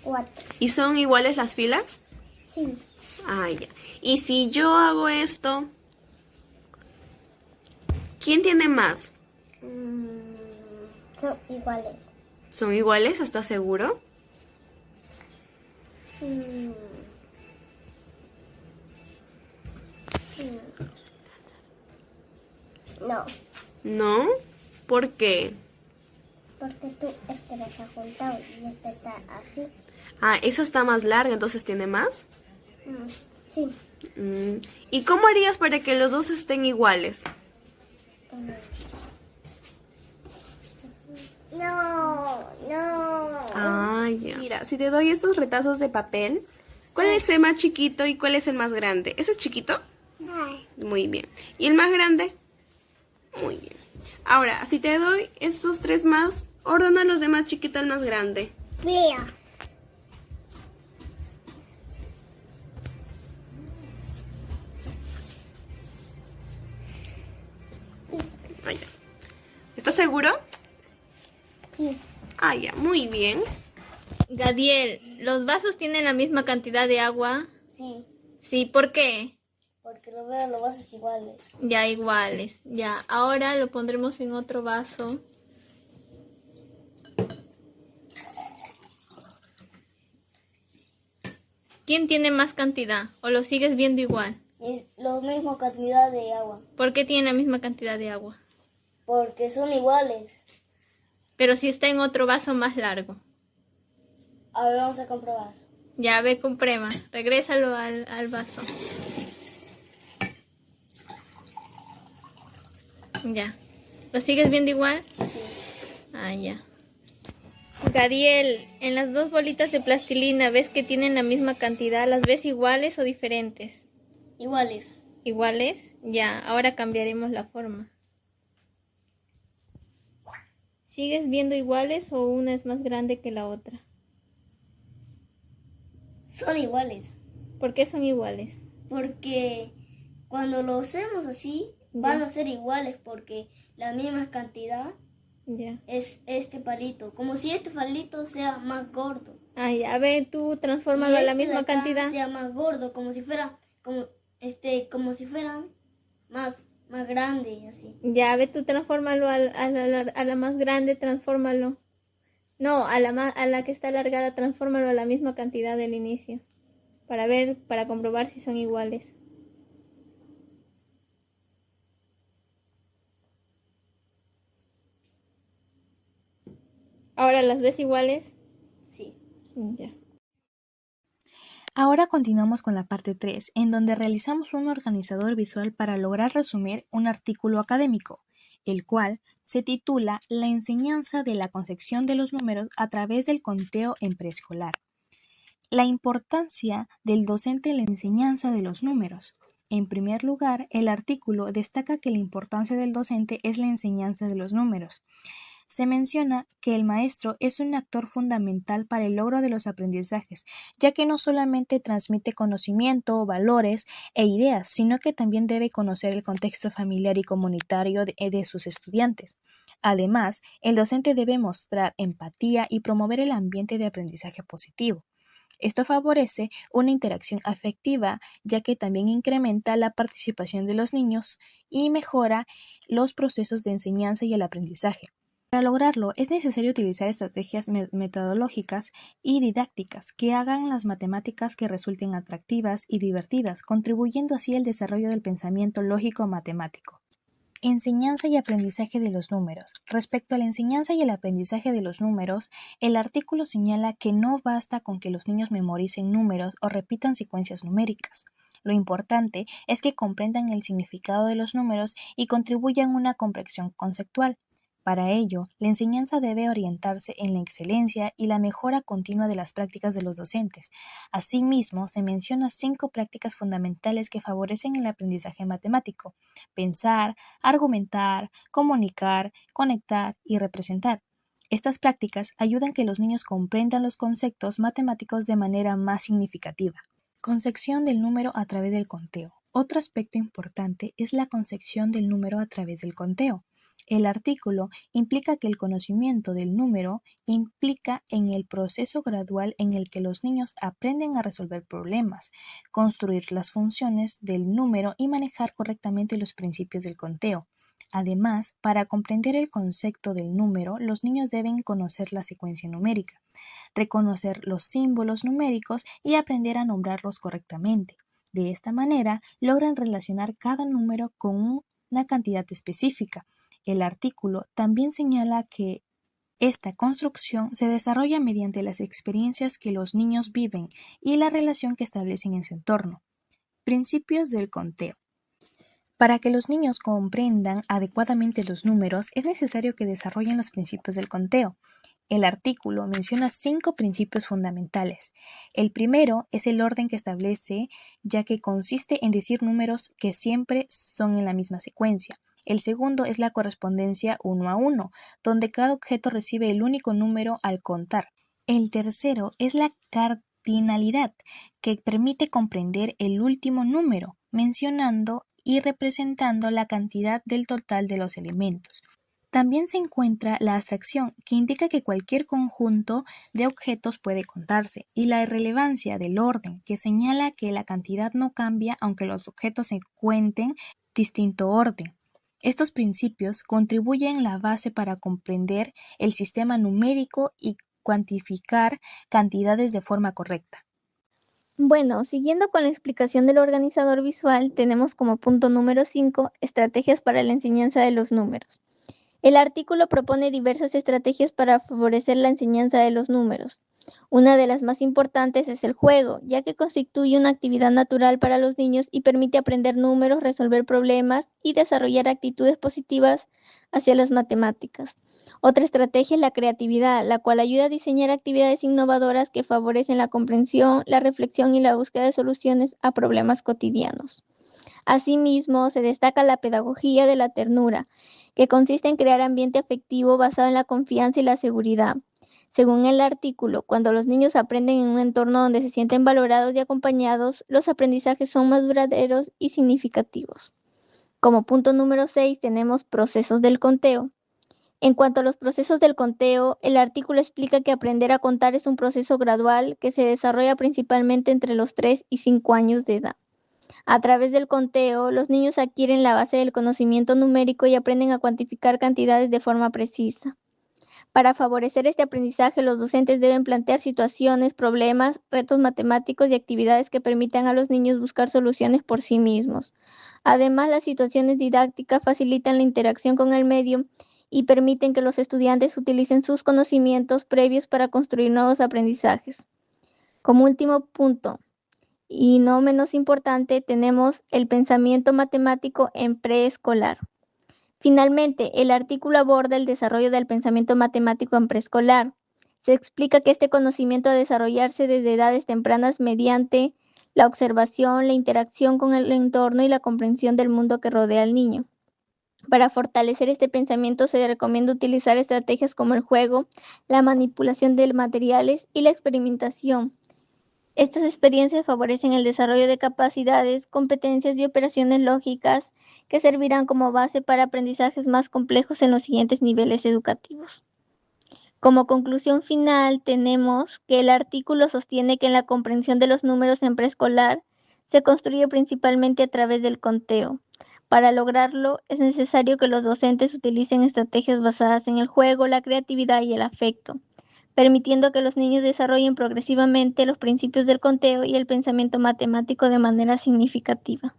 4. ¿Y son iguales las filas? Sí. Ah, ya. ¿Y si yo hago esto? ¿Quién tiene más? Son iguales. ¿Son iguales? ¿Estás seguro? No. ¿No? ¿Por qué? Porque tú las has juntado y esta está así. Ah, esa está más larga, entonces tiene más. Sí. ¿Y cómo harías para que los dos estén iguales? No. Ah, ya. Mira, si te doy estos retazos de papel, ¿cuál es el más chiquito y cuál es el más grande? ¿Ese es chiquito? Muy bien. ¿Y el más grande? Muy bien. Ahora, si te doy estos tres más, ordena los de más chiquito al más grande. Mira. Ah, ya. ¿Estás seguro? Sí. Ah, ya, muy bien. Gadiel, ¿los vasos tienen la misma cantidad de agua? Sí. Sí, ¿por qué? Porque lo veo los vasos iguales. Ya iguales, ya. Ahora lo pondremos en otro vaso. ¿Quién tiene más cantidad? ¿O lo sigues viendo igual? Es la misma cantidad de agua. ¿Por qué tienen la misma cantidad de agua? Porque son iguales. Pero si está en otro vaso más largo. A ver, vamos a comprobar. Ya, ve con Prema. Regrésalo al vaso. Ya. ¿Lo sigues viendo igual? Sí. Ah, ya. Gadiel, en las dos bolitas de plastilina, ¿ves que tienen la misma cantidad? ¿Las ves iguales o diferentes? Iguales. ¿Iguales? Ya, ahora cambiaremos la forma. ¿Sigues viendo iguales o una es más grande que la otra? Son iguales. ¿Por qué son iguales? Porque cuando lo hacemos así, van a ser iguales porque la misma cantidad es este palito. Como si este palito sea más gordo. Ah, ya, ve, tú transfórmalo a la misma cantidad. Sea más gordo, como si fuera, como si fueran más grande, así. Ya, ve, tú transfórmalo a la más grande, transfórmalo. No, a la que está alargada, transfórmalo a la misma cantidad del inicio. Para comprobar si son iguales. ¿Ahora las ves iguales? Sí. Ya. Ahora continuamos con la parte 3, en donde realizamos un organizador visual para lograr resumir un artículo académico, el cual se titula La enseñanza de la concepción de los números a través del conteo en preescolar. La importancia del docente en la enseñanza de los números. En primer lugar, el artículo destaca que la importancia del docente es la enseñanza de los números. Se menciona que el maestro es un actor fundamental para el logro de los aprendizajes, ya que no solamente transmite conocimiento, valores e ideas, sino que también debe conocer el contexto familiar y comunitario de sus estudiantes. Además, el docente debe mostrar empatía y promover el ambiente de aprendizaje positivo. Esto favorece una interacción afectiva, ya que también incrementa la participación de los niños y mejora los procesos de enseñanza y el aprendizaje. Para lograrlo, es necesario utilizar estrategias metodológicas y didácticas que hagan las matemáticas que resulten atractivas y divertidas, contribuyendo así al desarrollo del pensamiento lógico-matemático. Enseñanza y aprendizaje de los números. Respecto a la enseñanza y el aprendizaje de los números, el artículo señala que no basta con que los niños memoricen números o repitan secuencias numéricas. Lo importante es que comprendan el significado de los números y contribuyan a una comprensión conceptual. Para ello, la enseñanza debe orientarse en la excelencia y la mejora continua de las prácticas de los docentes. Asimismo, se mencionan 5 prácticas fundamentales que favorecen el aprendizaje matemático: pensar, argumentar, comunicar, conectar y representar. Estas prácticas ayudan a que los niños comprendan los conceptos matemáticos de manera más significativa. Concepción del número a través del conteo. Otro aspecto importante es la concepción del número a través del conteo. El artículo implica que el conocimiento del número implica en el proceso gradual en el que los niños aprenden a resolver problemas, construir las funciones del número y manejar correctamente los principios del conteo. Además, para comprender el concepto del número, los niños deben conocer la secuencia numérica, reconocer los símbolos numéricos y aprender a nombrarlos correctamente. De esta manera, logran relacionar cada número con una cantidad específica. El artículo también señala que esta construcción se desarrolla mediante las experiencias que los niños viven y la relación que establecen en su entorno. Principios del conteo. Para que los niños comprendan adecuadamente los números, es necesario que desarrollen los principios del conteo. El artículo menciona 5 principios fundamentales. El primero es el orden que establece, ya que consiste en decir números que siempre son en la misma secuencia. El segundo es la correspondencia 1 a 1, donde cada objeto recibe el único número al contar. El tercero es la cardinalidad, que permite comprender el último número, mencionando y representando la cantidad del total de los elementos. También se encuentra la abstracción, que indica que cualquier conjunto de objetos puede contarse, y la irrelevancia del orden, que señala que la cantidad no cambia aunque los objetos se cuenten en distinto orden. Estos principios contribuyen la base para comprender el sistema numérico y cuantificar cantidades de forma correcta. Bueno, siguiendo con la explicación del organizador visual, tenemos como punto número 5, estrategias para la enseñanza de los números. El artículo propone diversas estrategias para favorecer la enseñanza de los números. Una de las más importantes es el juego, ya que constituye una actividad natural para los niños y permite aprender números, resolver problemas y desarrollar actitudes positivas hacia las matemáticas. Otra estrategia es la creatividad, la cual ayuda a diseñar actividades innovadoras que favorecen la comprensión, la reflexión y la búsqueda de soluciones a problemas cotidianos. Asimismo, se destaca la pedagogía de la ternura, que consiste en crear ambiente afectivo basado en la confianza y la seguridad. Según el artículo, cuando los niños aprenden en un entorno donde se sienten valorados y acompañados, los aprendizajes son más duraderos y significativos. Como punto número 6 tenemos procesos del conteo. En cuanto a los procesos del conteo, el artículo explica que aprender a contar es un proceso gradual que se desarrolla principalmente entre los 3 y 5 años de edad. A través del conteo, los niños adquieren la base del conocimiento numérico y aprenden a cuantificar cantidades de forma precisa. Para favorecer este aprendizaje, los docentes deben plantear situaciones, problemas, retos matemáticos y actividades que permitan a los niños buscar soluciones por sí mismos. Además, las situaciones didácticas facilitan la interacción con el medio y permiten que los estudiantes utilicen sus conocimientos previos para construir nuevos aprendizajes. Como último punto, y no menos importante, tenemos el pensamiento matemático en preescolar. Finalmente, el artículo aborda el desarrollo del pensamiento matemático en preescolar. Se explica que este conocimiento ha de desarrollarse desde edades tempranas mediante la observación, la interacción con el entorno y la comprensión del mundo que rodea al niño. Para fortalecer este pensamiento se recomienda utilizar estrategias como el juego, la manipulación de materiales y la experimentación. Estas experiencias favorecen el desarrollo de capacidades, competencias y operaciones lógicas que servirán como base para aprendizajes más complejos en los siguientes niveles educativos. Como conclusión final, tenemos que el artículo sostiene que en la comprensión de los números en preescolar se construye principalmente a través del conteo. Para lograrlo, es necesario que los docentes utilicen estrategias basadas en el juego, la creatividad y el afecto, permitiendo que los niños desarrollen progresivamente los principios del conteo y el pensamiento matemático de manera significativa.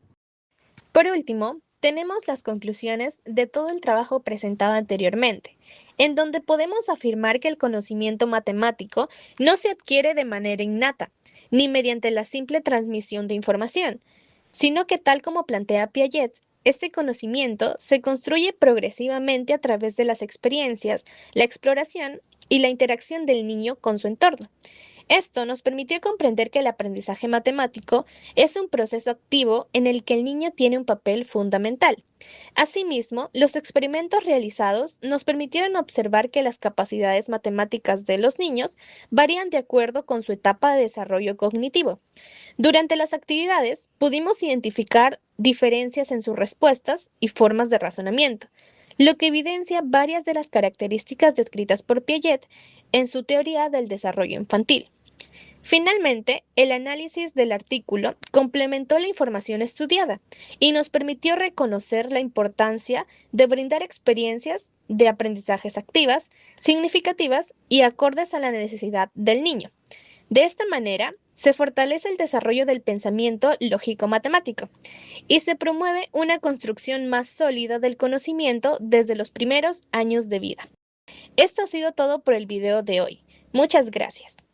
Por último, tenemos las conclusiones de todo el trabajo presentado anteriormente, en donde podemos afirmar que el conocimiento matemático no se adquiere de manera innata, ni mediante la simple transmisión de información, sino que tal como plantea Piaget, este conocimiento se construye progresivamente a través de las experiencias, la exploración y la interacción del niño con su entorno. Esto nos permitió comprender que el aprendizaje matemático es un proceso activo en el que el niño tiene un papel fundamental. Asimismo, los experimentos realizados nos permitieron observar que las capacidades matemáticas de los niños varían de acuerdo con su etapa de desarrollo cognitivo. Durante las actividades, pudimos identificar diferencias en sus respuestas y formas de razonamiento, lo que evidencia varias de las características descritas por Piaget en su teoría del desarrollo infantil. Finalmente, el análisis del artículo complementó la información estudiada y nos permitió reconocer la importancia de brindar experiencias de aprendizajes activas, significativas y acordes a la necesidad del niño. De esta manera, se fortalece el desarrollo del pensamiento lógico-matemático y se promueve una construcción más sólida del conocimiento desde los primeros años de vida. Esto ha sido todo por el video de hoy. Muchas gracias.